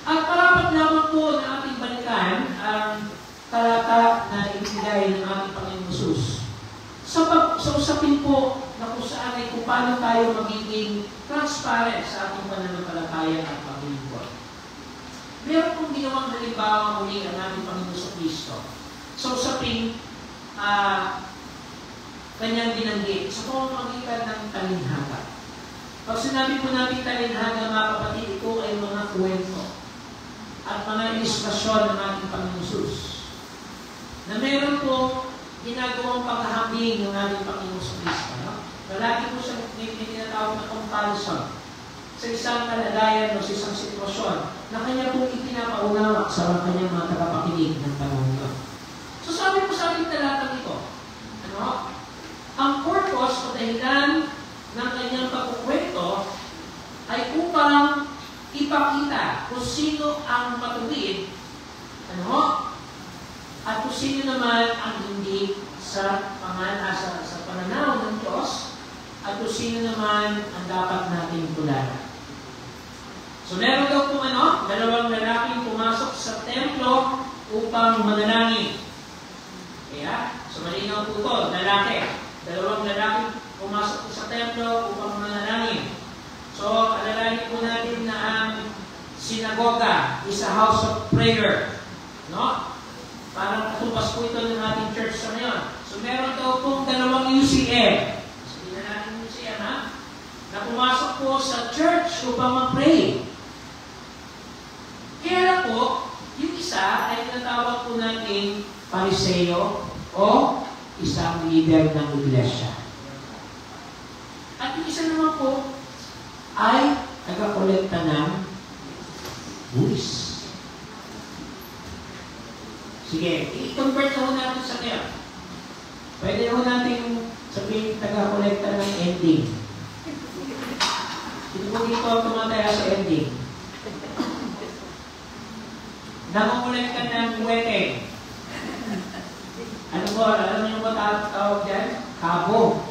At parapat lamang po na ating balikan ang talata na ibigay ng ating Panginoon Jesus. Sa usapin po na kung saan ay kung paano tayo magiging transparent sa ating pananampalataya at paglilingkod. Meron pong ginawang halimbawa muli ang ating Panginoon sa Kristo. Sa usapin kanyang binanggit sa pamamagitan ng talinhaga. Pag sinabi po natin talinhaga, mga kapatid, ito ay mga kwento at mga ilustrasyon ng ating Panginoon Hesus na meron po ginagawang paghahambing ng ating Panginoon Kristo. No? Lagi po siya tinatawag na comparison sa isang kalagayan o sa isang sitwasyon na kanya pong ipinapaunawa sa kanyang mga tagapakinig ng panahon yun. So sabi po sa ating talatang ito, ang purpose o dahilan ng kanyang pagkukwento ay upang ipakita kung sino ang matuwid, at kung sino naman ang hindi sa pananaw ng Diyos, at kung sino naman ang dapat natin tularan. So meron daw kung dalawang lalaking pumasok sa templo upang manalangin. Kaya, so malinaw po ito, dalawang lalaking pumasok sa templo upang manalangin. So, alalahin po natin na ang sinagoga is a house of prayer. No? Parang katupas po ito ng ating church sa ngayon. So, meron daw pong dalawang UCM. Sabihin na natin UCM, na pumasok po sa church upang mag-pray. Kaya po, yung isa ay tinatawag po natin Pariseo o isang leader ng iglesia. At yung isa naman po ay nag-kolekta ng buwis. Sige, i-convert na ho natin sa kaya. Pwede ho natin sabihin taga-kolekta ng ending. Ito po dito tumataya sa ending. Nakakolekta ng weteng. Alam niyo ba tawag dyan? Kabo.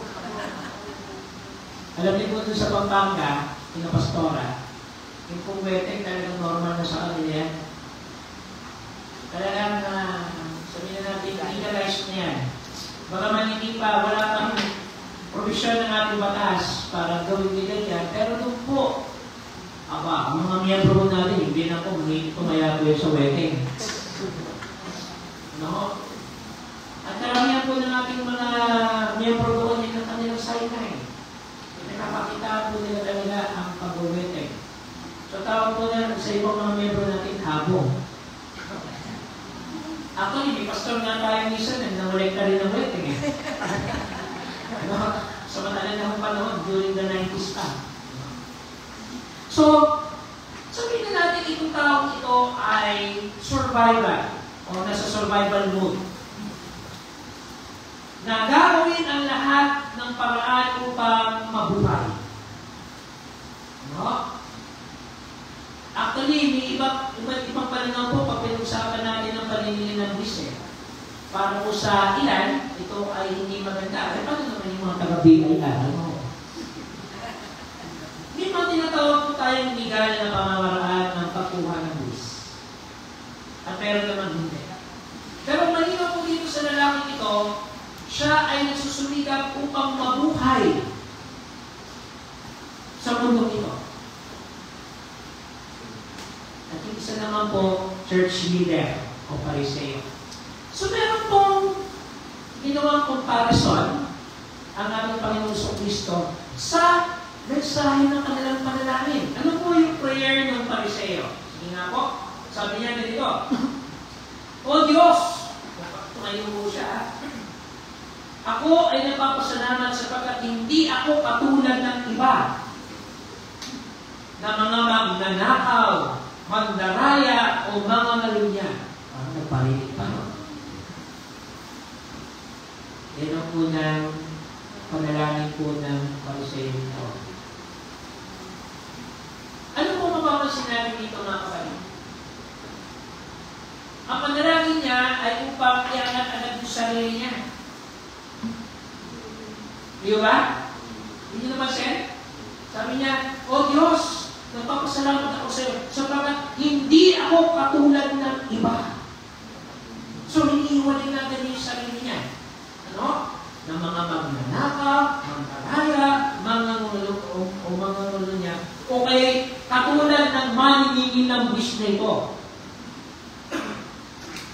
Alam niyo po doon sa Pampanga, yung pastora, yung pong weteng talagang normal na sa kanila yan. Talagang, sabihin na natin, legalized na yan. Baka man hindi pa, wala pang provision ng ating batas para gawin nila yan. Pero doon po, ang mga miyembro natin, hindi na po, hindi tumaya po sa weteng. No? At karamihan po ng ating mga miyembro doon yung kanilang sideline. Nakapakita po nila talaga ang pag-weteng. So tawag po na sa ibang mga miyembro natin, habong. Actually, may pastor nga tayo minsan na nawalekta rin ng weteng. Sa matagal na panahon, during the 90s pa. So, sabihin na natin itong taong ito ay survival o nasa survival mode. Na gagawin ang lahat ng paraan upang mabuhay. No? Actually, may ibang pananaw po pag pinag-usapan natin ang paninili ng buwis. Para po sa ilan, ito ay hindi maganda. Paano naman yung mga taga-BI? May mga tinatawag po tayong legal na pamamaraan ng pagkuha ng buwis. At meron naman hindi. Pero malinaw po dito sa lalaking ito, siya ay nagsusumikap upang mabuhay sa mundo ito. At yung isa naman po, church leader o Pariseo. So meron pong ginawang comparison ang ating Panginoon Kristo sa mensahe ng kanilang panalangin. Ano po yung prayer ng Pariseo? Sige nga po, sabi niya ganito, O Diyos, tumayo po siya, ako ay nagpapasalamat sapagkat hindi ako katulad ng iba na mga magnanakaw, magdaraya, o mga nalunya. Parang nagparinig pa, no? Yan ang unang panalangin po ng Pariseo ito. Ano po mapapansin natin dito, mga kapatid? Ang panalangin niya ay upang iangat-angat yung sarili niya. Di ba? Hindi naman siya. Sabi niya, O Diyos, nagpapasalamat ako sa iyo sapagkat hindi ako katulad ng iba. So, hinihiwalay natin yung sarili niya. Ano? Ng mga magnanakaw, magdaraya, mga ngulo niya, o kaya katulad ng maningingin ng wish na ito.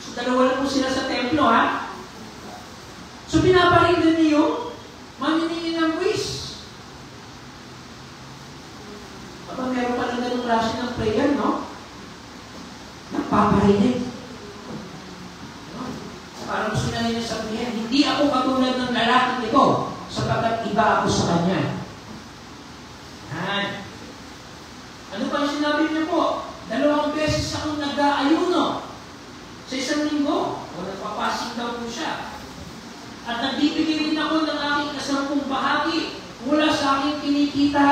So, dalawa lang po sila sa templo, ha? So, pinaparinggan niyo maniningil ng buwis. Aba, meron pa lang ganung klase ng prayer, no? Nagpaparinig. Parang gusto na nila sabihin, hindi ako katulad ng lalaking ito, sapagkat iba ako sa kanya. Yan. Ano pa yung sinabi niya po? 2 beses akong nag-aayuno sa isang linggo. O nagpapasing daw po siya. At nagbibigay rin ako ng aking 10 bahagi mula sa aking kinikita.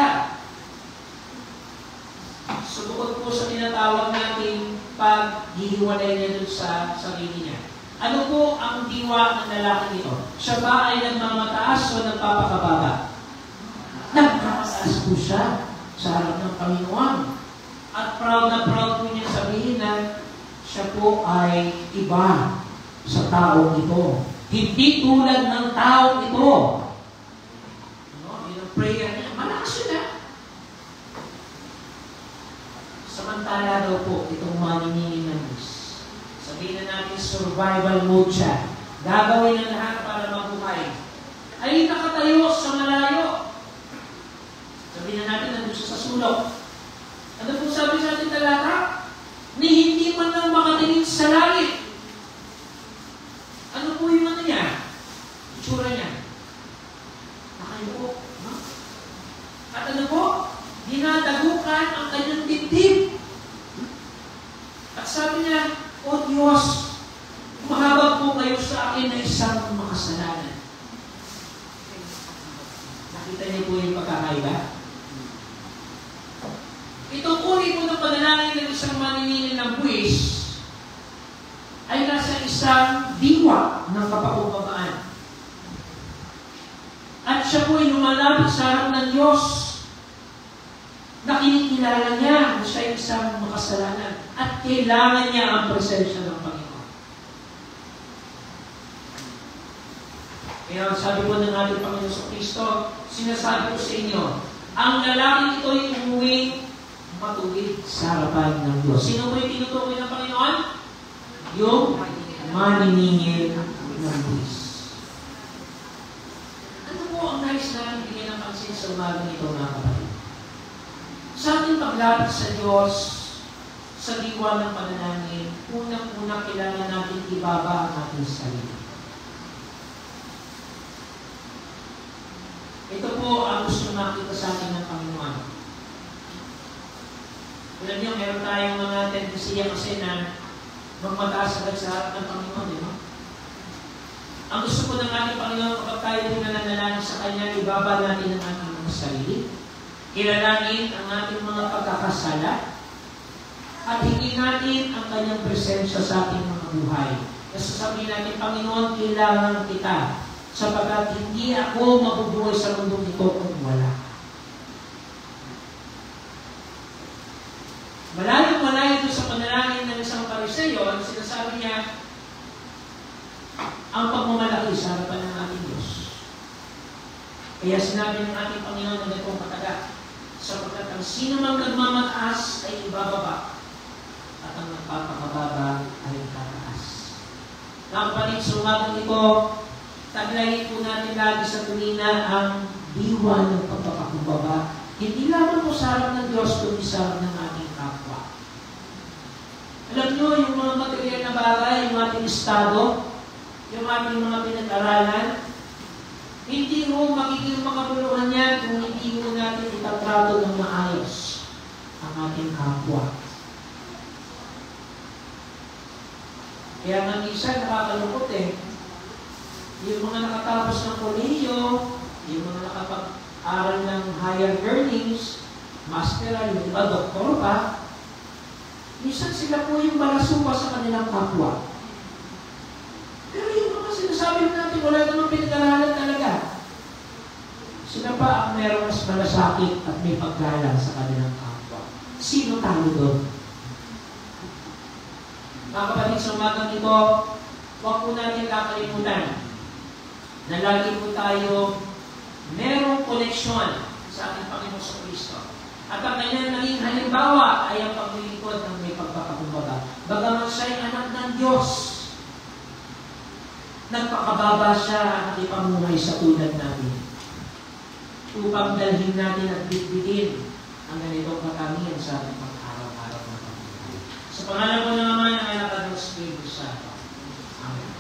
So bukod po sa tinatawag natin paghihiwalay niya dun sa sarili niya. Ano po ang diwa ng lalaki nito? Siya ba ay nagmamataas o nagpapakababa? Nagmamataas po siya sa harap ng Panginoon. At proud na proud po niya sabihin na siya po ay iba sa taong ito. Hindi tulad ng taong ito. Yun ang prayer niya. Malakas yun ha. Samantala daw po itong maniningil ng Diyos. Sabihin na natin survival mode siya. Gagawin ang lahat para mabuhay. Ay nakatayo sa malayo. Sabihin na natin nandun siya sa sulok. Ano po sabi sa ating talata? Ni hindi man lang makatingin sa langit. Ano po yung ano niya? Itsura niya. Nakayuko. No? At ano po? Dinadagukan ang kanyang dibdib. At sabi niya, O Diyos, mahabag po kayo sa akin na isang makasalanan. Nakita niyo po yung pagkakaiba? Itong uri po ng panalangin ng isang maniningil ng buwis ay nasa isang diwa ng kapakumbabaan. At siya po ay lumalapit sa harap ng Diyos na kinikilala niya na siya ay isang makasalanan at kailangan niya ang presensya ng Panginoon. Kaya sabi po ng ating Panginoon sa Kristo, sinasabi ko sa inyo, ang lalaking ito ay umuwing matuwid sa harapan ng Diyos. Sino po yung tinutukoy ng Panginoon? Yung maniningil ng Diyos. Ano po ang nais namin bigyan ng pansin sa umagang ito, mga kapatid? Sa ating paglapit sa Diyos, sa diwa ng panalangin, unang-unang kailangan natin ibaba ang ating sarili. Ito po ang gusto makita sa atin ng Panginoon. Alam niyo, meron tayong mga tendensiya kasi na magmataas agad sa harap ng Panginoon, di ba? Ang gusto po ng ating Panginoon kapag tayo din nananalangin sa Kanya, ibaba natin ang ating mga sarili. Ilalangin ang ating mga pagkakasala at hingin natin ang Kanyang presensya sa ating mga buhay. Nasasabihin natin, Panginoon, kailangan kita sapagkat hindi ako mabubuhay sa mundong ito kung wala. Malayo-malayo ito sa panalangin ng isang Pariseo, sinasabi niya, ang pagmamalaki sa harapan ng ating Diyos. Kaya sinabi ng ating Panginoon na itong kataga, sapagkat ang sino mang nagmamataas ay ibababa at ang nagpapakababa ay tataas. Nakapalit sa umagang ito, taglayin po natin lagi sa tunina ang diwa ng pagpapakumbaba. Hindi lamang po sa harap ng Diyos, kundi sa harap ng ating kapwa. Alam nyo, yung mga material na bagay, yung ating estado, yung ating mga pinag-aralan, hindi mo magiging makabuluhan yan kung hindi mo natin itatrato ng maayos ang ating kapwa. Kaya nga minsan nakakalungkot yung mga nakatapos ng kolehiyo, yung mga nakapag-aral ng higher earnings, masteral, yung iba doktor pa, minsan sila po yung balasupa sa kanilang kapwa. Pero yung mga sinasabi natin, wala namang pinag-aralan talaga. Sila pa ang merong mas malasakit at may paggalang sa kanilang kapwa. Sino talo doon? Mga kapatid, sa umagang ito, huwag po natin kakalimutan na lagi po tayo merong koneksyon sa ating Panginoon sa Kristo. At ang kanyang naging halimbawa ay ang paglilingkod ng may pagpapakumbaba. Bagaman siya'y anak ng Diyos, nagpakababa siya at ipamuhay sa tulad natin. upang dalhin natin at bitbitin ang ganitong katangian sa ating pang-araw-araw na pamumuhay. Sa pangalan ko ng Ama, ng Anak at ng Espiritu Santo. Amen.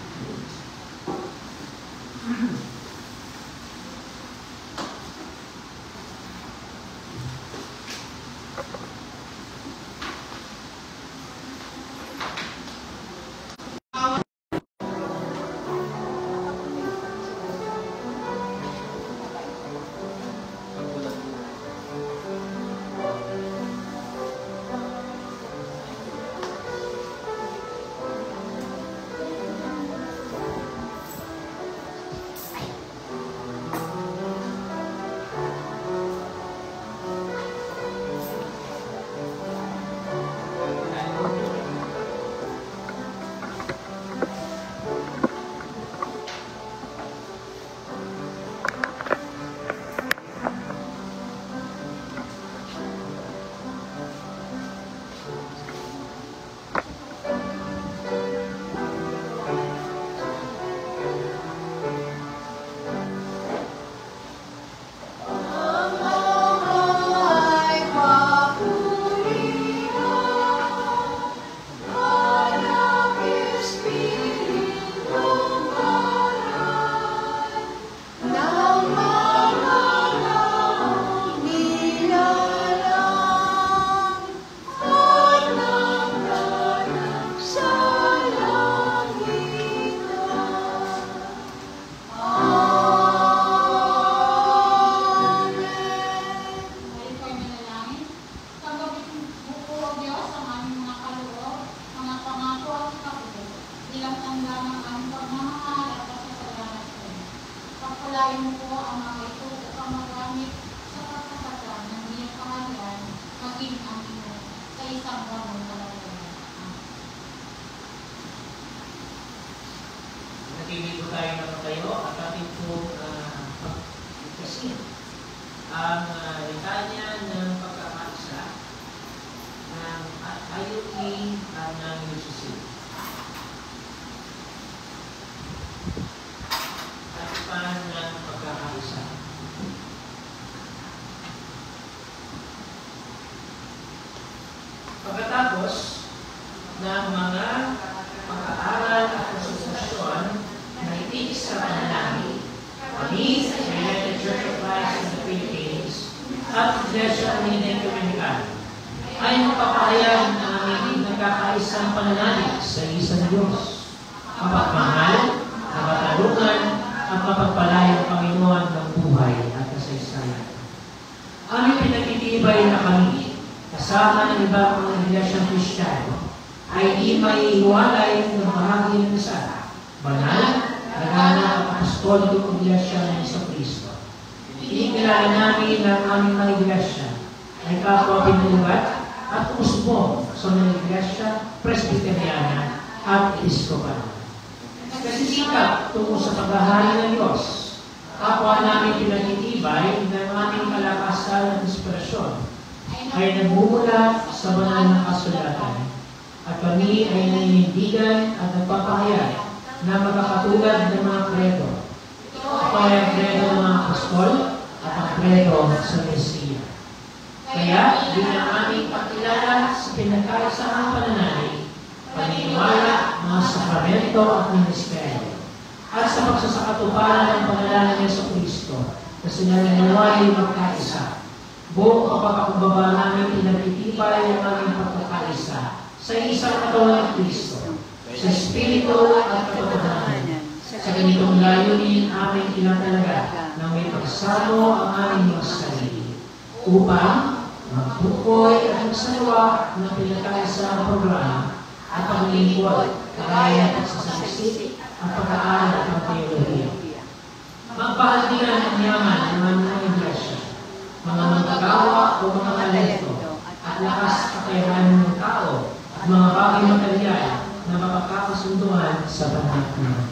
Natili po tayo naman kayo at ating po pagkasin ang litanya ng pagkakaisa ng ayuki at ng Yususin. At pan ng pagkakaisa. Pagkatapos ng mga pag-aaral at konsultasyon na itiis sa panalangin, kami sa United Church of Christ in the Philippines at Iglesia Unida Dominicana ay magpapahayag ng aming nagkakaisang panalangin sa isang Diyos, mapagmahal, mapatalungan, at mapagpalayang Panginoon ng buhay at kasaysayan. Aming pinagtitibay na kami, kasama ng ibang mga iglesyang Kristiyano, ay di may iwalay ng bahagi ng isa, banal, nagana at apostolikong iglesia ng Kristo. Inikilala namin ang aming mga iglesia ay kapwa pinulugat at usbong sa mga iglesia, presbyteriana at episkopal. Kasisikap tungo sa paghahari ng Diyos, kapwa namin pinagtitibay ng aming kalakasan at inspirasyon ay nagmumula sa banal na kasulatan. At kami ay naninindigan at nagpapahayag na magkakatulad ng mga kredo. Ito ay ang kredo ng mga apostol at ang kredo sa Mesiya. Kaya, bilang aming pagkilala sa pinagkaisang pananalig, paniniwala, mga sakramento at ministeryo, at sa pagsasakatuparan ng pangalan ng Jesucristo na sinaniniwalay magkaisa, buong kapakakumbaba namin pinagtitibay ang aming pagkakaisa sa isang katawan ng Kristo, sa Espiritu at katotohanan. Sa ganitong layunin aming tinatalaga na may pagsamo ang aming mga sarili upang magbukoy at magsalawa ng pinagkaisang programa at paglingkod, kagaya at pagsasamisip at pag-aaral ng teolohiya. Magpahaldigan ang yaman ng mga iglesia, mga manggagawa o mga talento at lakas kakayahan ng tao at mga bagay material na mapagkakasunduan sa banal naman.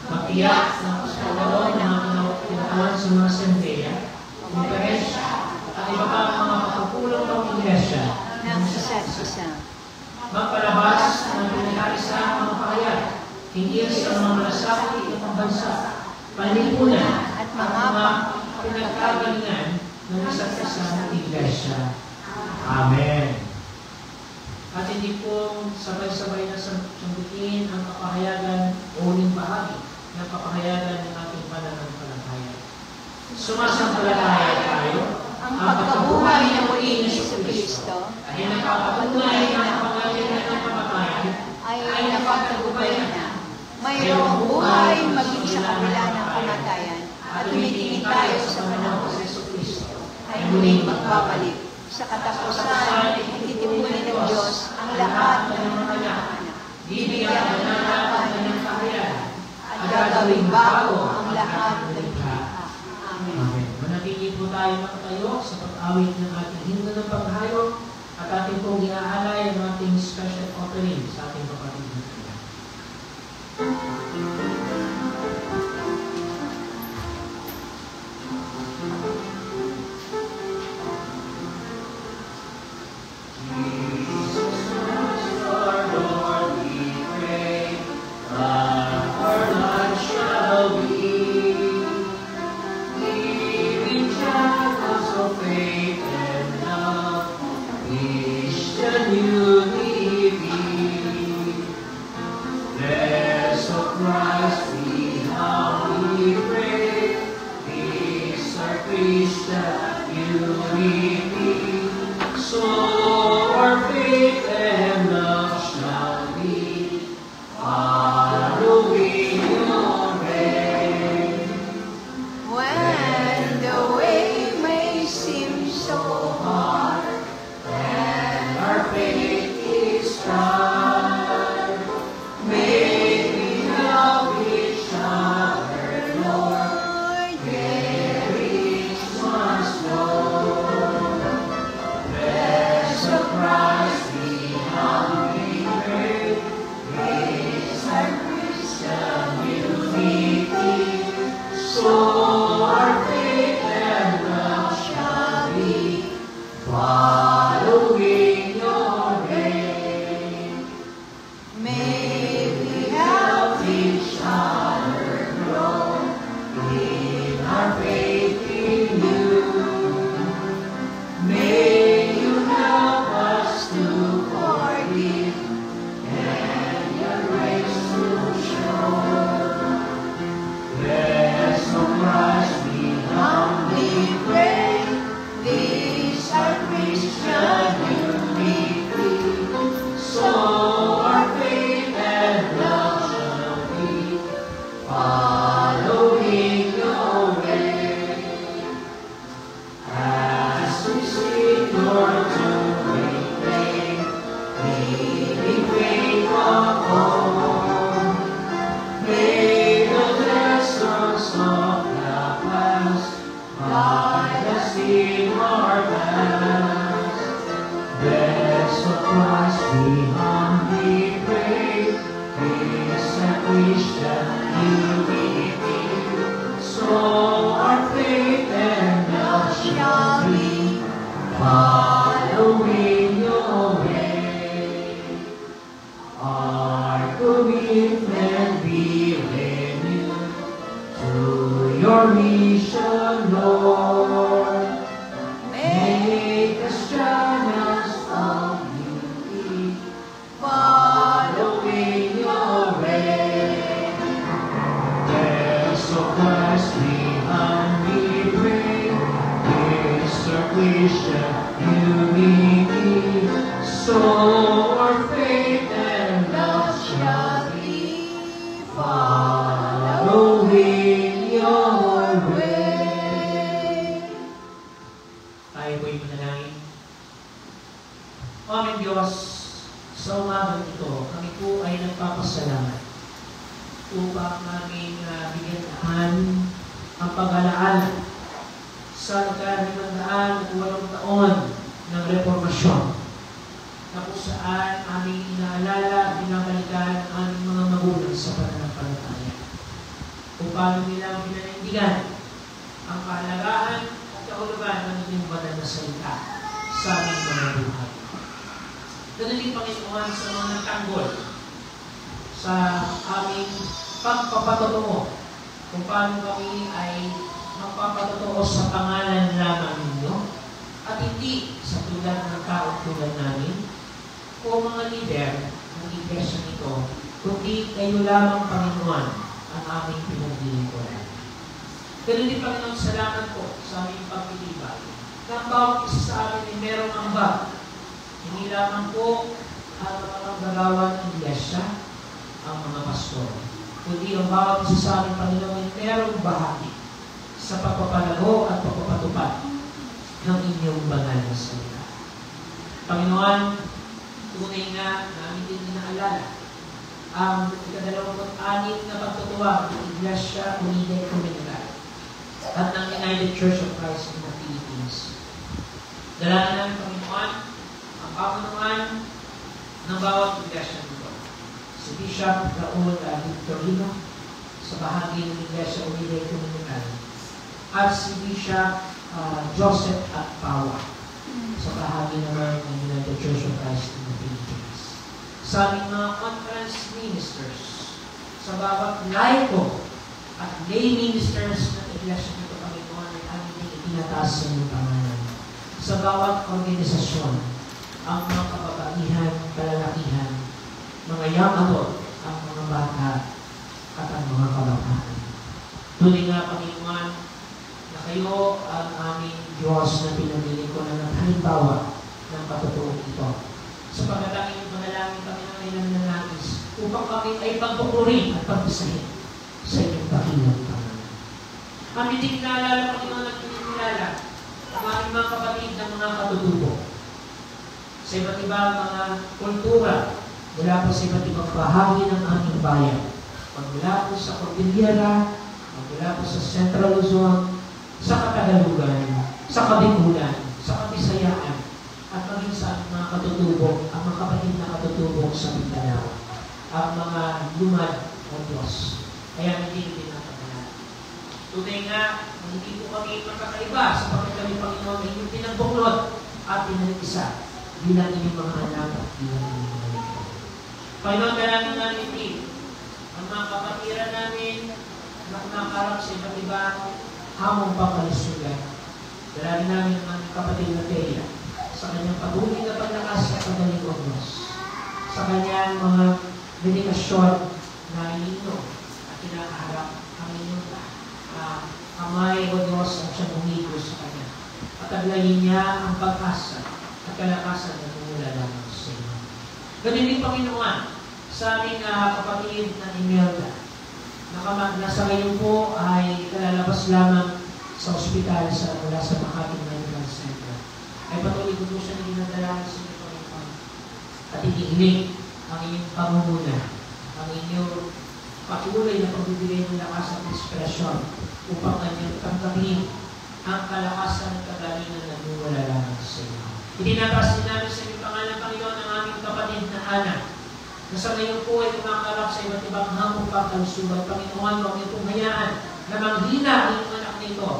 Magtiyak ng pagkakaroon ng mga kinatawan sa mga sendaya, konferensya, at iba pang mga pagkukulang ng iglesia ng isa. Magpalabas ng pinag-aisa ang mga pahayag hinggil sa mga malasakit ng bansa, panlipunan at mga pinagkagalingan ng isa't isa ng iglesia. Amen. At hindi po sabay-sabay na sambutin ang kapahayagan o huling bahagi ng kapahayagan ng ating pananampalataya. Sumasampalataya tayo ang pagkabuhay ng muling ni Jesucristo ay nagpapatunay na ang pangalanan ng kamatayan ay napagtagumpayan na. Mayroong buhay maging sa kabila ng kamatayan at tumitingin tayo sa panahon ni Jesucristo ay muling magbabalik. Sa katapusan, ititipunin ng Diyos ang lahat ng mga anak. Bibigyan ng lahat ng kakayahan At gagawing bago ang lahat ng likha. Amen. Amen. Manatili po tayo nakatayo sa pag-awit ng ating himno ng paghayo at ating pong iaalay ang ating special offering sa ating kapatid na kaya. When the way may seem so hard and our faith is tried, may we help each other, Lord, there each one's Lord. Bless the Christ we humbly pray, grace our Christian unity, so our faith and love shall be following your way. May we help each other grow in our faith in you. May you help us to forgive and your grace to show. Bless, O Christ, we humbly pray, this our Christian unity, so our faith and love shall be following your way. As we seek, Lord, to reclaim living faith of all, may the lessons of the past guide us in our past. Bless, O Christ, we humbly pray, peace and Christian unity, so our faith and love shall be following your way. Our commitment be renewed to your mission, Lord. Make us channels of beauty, following your way. Bless, O Christ, we humbly pray, peace our Christian unity, so our faith and love shall be following your way. Tayo po'y manalangin. O aming Diyos, sa umagang ito, kami po ay nagpapasalamat upang aming bigyan ang pag-alaala sa 508 taon ng reformasyon na kung saan aming inaalala, binabalikan ang aming mga magulang sa pananampalataya. Kung paano nilang pinanindigan ang kahalagahan at kahulugan ng inyong banal na salita sa aming mga buhay. Ganun din, Panginoon, sa mga nagtanggol sa aming pagpapatotoo kung paano kami ay magpapatotoo sa pangalan lamang ninyo at hindi sa tulad ng tao tulad namin o mga lider ng iglesia nito, kundi kayo lamang, Panginoon, ang aming pinaglilingkuran. Ganun din, Panginoon, salamat po sa aming pagtitibay na ang bawat isa sa amin ay merong ambag. Hindi lamang po ang mga gagawan ng iglesia, ang mga pastor, kundi ang bawat isa sa amin, Panginoon, ay merong bahagi sa pagpapalago at pagpapatupad ng inyong banal na salita. Panginoon, tunay nga namin din inaalala ang ika-26 na pagtutuwag ng Iglesia Unida Comunidad at ng United Church of Christ in the Philippines. Dalangin namin, Panginoon, ang pamunuan ng bawat iglesia nito. Si Bishop Raul Victorino sa bahagi ng Iglesia Unida Comunidad at si Bishop Joseph Atpawa sa bahagi naman ng United Church of Christ in the Philippines. Sa aming mga conference ministers, sa bawat laiko at lay ministers ng iglesia nito, Panginoon, ay aming itinataas sa inyong pangalan. Sa bawat organisasyon, ang mga kababaihan, kalalakihan, mga yamadot, ang mga bata, at ang mga kabataan. Tunay nga, Panginoon, na kayo ang aming Diyos na pinamili ko na ng halimbawa ng patutuong ito. Sapagkat ang inyong panalangin kami ng ilang nanangis upang kami ay pagpupurin at pagpisahin sa inyong dakilang pangalan. Kami din naalala, Panginoon, at kinikilala ang aming mga kapatid ng mga katutubo sa iba't ibang mga kultura mula po sa iba't ibang bahagi ng aming bayan. Magmula po sa Cordillera, magmula po sa Central Luzon, sa Katagalugan, sa Kabikulan, sa Kabisayaan, at maging sa mga katutubo, ang mga kapatid na katutubo sa Mindanao, ang mga lumad ng Diyos. Kaya hindi din napagalala. Tunay nga, hindi po kami magkakaiba sa pagkakali Panginoon na inyong pinagbuklod at pinag-isa bilang inyong mga anak at bilang inyong mga lingkod. Panginoon, dalangin namin din ang mga kapatiran namin na kumakarap sa iba't ibang hamong pangkalusugan. Dalangin namin ang aming kapatid na Teya sa kanyang patuloy na paglakas at pagaling o Diyos. Sa kanyang mga dedikasyon na ininom at kinakaharap ang inyong amay o Diyos ang siyang umigo sa kanya. At aglayin niya ang pag-asa at kalakasan na tumula lamang sa inyo. Ganun din, Panginoon, sa aming kapatid na Imelda, nasa ngayon po ay kalalabas lamang sa ospital mula sa Makati Medical Center. Ay patuloy ko po siya na ginadalangin sa inyo, Panginoon. At inihiling ang inyong pamumuna, ang inyong patuloy na pagbibigay ng lakas at inspirasyon upang kanyang tanggapin ang kalakasan at kagalingan na nagmumula lamang sa inyo. Itinataas din namin sa inyong pangalan, Panginoon, ang aming kapatid na Ana, na sa ngayon po ay kumakalap sa iba't ibang hamong pagkalusugan. Panginoon, huwag niyo pong hayaan na manghina ang inyong anak nito.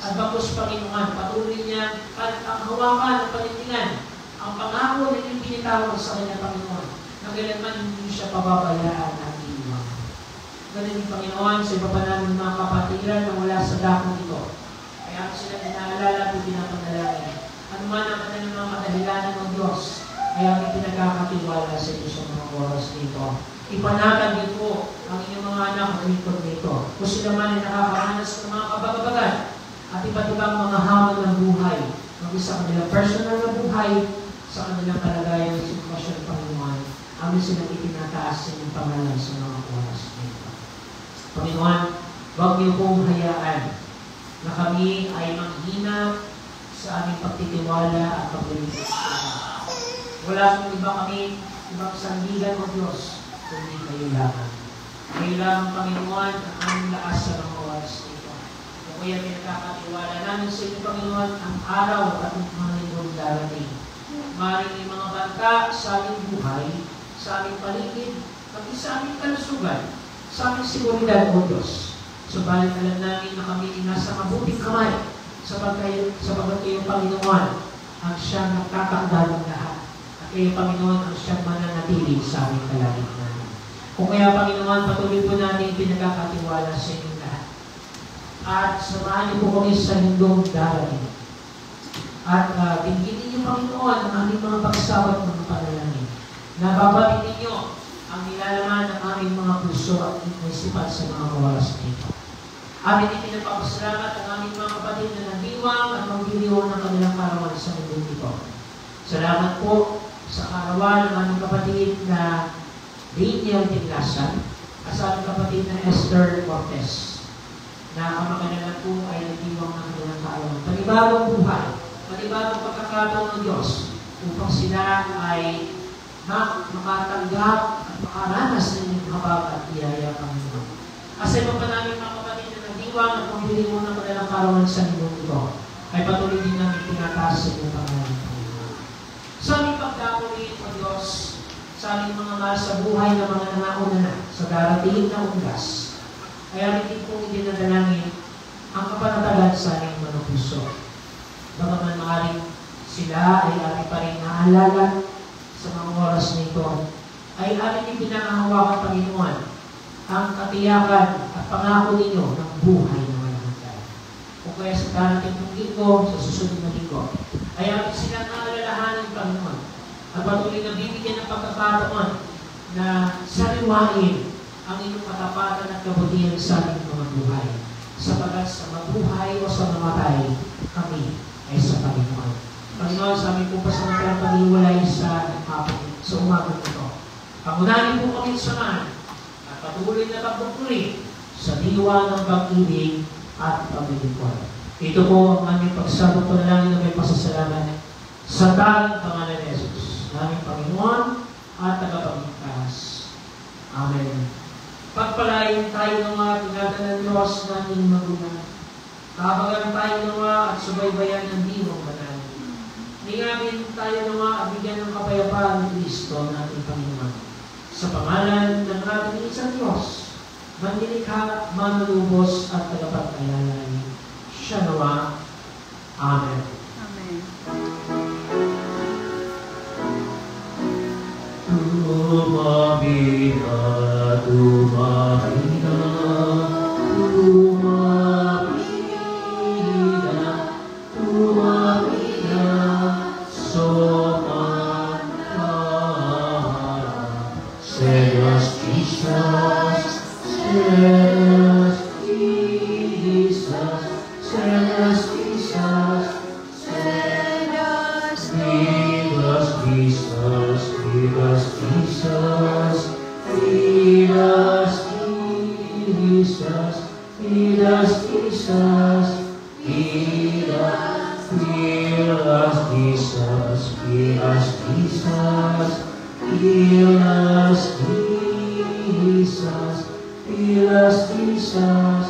At bagos, Panginoon, patuloy niya at ang hawakan at panindigan ang pangako na inyong pinitawag sa kanya, Panginoon, na kailanman hindi siya pababayaan at iiwan. Ganun din, Panginoon, sa iba pa namin mga kapatiran na wala sa dakong ito. Kaya ako sila inaalala at pinapanalangin. Ano man ang kanilang mga kadahilanan ng Diyos, kaya may pinagkakatiwala sa inyo sa mga oras dito. Ipanatag din po ang inyong mga anak at lingkod nito. Kung sila man ay nakakaranas ng mga kabagabagan at iba't ibang mga hamon ng buhay, maging sa kanilang personal na buhay, sa kanilang kalagayan ng sitwasyon ng Panginoon, amin silang itinataas sa inyong pangalan sa mga oras nito. Panginoon, huwag niyo pong hayaan na kami ay manghina sa aming pagtitiwala at paglilingkod sa inyo. Wala pong iba kami, ibang sandigan o Diyos, kundi kayo lamang. Kayo lamang, Panginoon, ang aming lakas sa mga oras nito. Kung kaya pinagkakatiwala namin sa inyo, Panginoon, ang araw at ang mga linggong darating. Maring may mga banta sa aming buhay, sa aming paligid, pati sa aming kalusugan, sa aming seguridad o Diyos. Subalit alam namin na kami nasa mabuting kamay sapagkat kayo, Panginoon, ang siyang nagtatanda ng lahat. Kaya, Panginoon, ang siyang mananatili sa aming kalagitnaan. Kung kaya, Panginoon, patuloy po natin pinagkakatiwala sa inyong lahat. at samahan niyo po kami sa linggang darating. At bigyan niyo, Panginoon, ang aming mga pagsawat ng panalangin. Nababatiin ninyo ang nilalaman ng aming mga puso at isipan sa mga oras nito. Amin din pinapapasalamat ang aming mga kapatid na nagdiwang at magdiriwang ng kanilang karawan sa mundo ito. Salamat po sa karawan ng aming kapatid na Daniel Tiglasan at sa aming kapatid na Esther Cortez na kamakailan po ay nagdiwang ng kanilang karawan. Panibagong buhay, panibagong pagkakataon ng Diyos upang sila ay makatanggap at makaranas ng inyong habag at biyaya, Panginoon. Kasi pa namin mga kapatid na nagdiwang at magdiriwang ng kanilang karawan sa mundo ito ay patuloy din namin tinataas sa inyong pangalan, Panginoon. Sa aming pagdapuli, O Diyos, sa aming mga mahal sa buhay na mga nangauna na sa darating na undas, ay aming din pong idinadalangin ang kapanatagan sa aming mga puso. Bagaman maaaring sila ay aming pa rin naalala sa mga oras na ito, ay aming din pinangahawakan, Panginoon, ang katiyakan at pangako ninyo ng buhay na walang hanggan. O kaya sa darating ng linggo, sa susunod na linggo, ay aming silang naalalahanin, Panginoon, at patuloy na bibigyan ng pagkakataon na sariwain ang inyong katapatan at kabutihan sa aming mga buhay. Sapagat sa mabuhay o sa mamatay, kami ay sa Panginoon. Panginoon, sa aming po pasamantalang pag-iwalay sa umagang ito. Pangunahin po kami samahan at patuloy na pagpupuri sa diwa ng pag-ibig at paglilingkod. Ito po ang aming pagsabot panalangin na may pasasalamat sa dalang pangalan ni Jesus, naming Panginoon at tagapagligtas. Amen. Pagpalain tayo ng mga tinatan ng Diyos nating magulang. Kabagan tayo ng mga at subaybayan ng diwang banal. Ningabin tayo ng mga at bigyan ng kapayapaan ng Kristo nating Panginoon. Sa pangalan ng ating isang Diyos, manlilikha, manlulubos at tagapagpayalay. Siya nawa. Amen. Amen. Tumabina, tumabina, tumabina, tumabina, somantahan. Seras Jesus, seras Jesus, seras Jesus, seras Jesus, Vidas Jesus, Vidas Jesus, Vidas Jesus, Vidas Jesus, Vidas Jesus, Vidas Jesus, Vidas Jesus,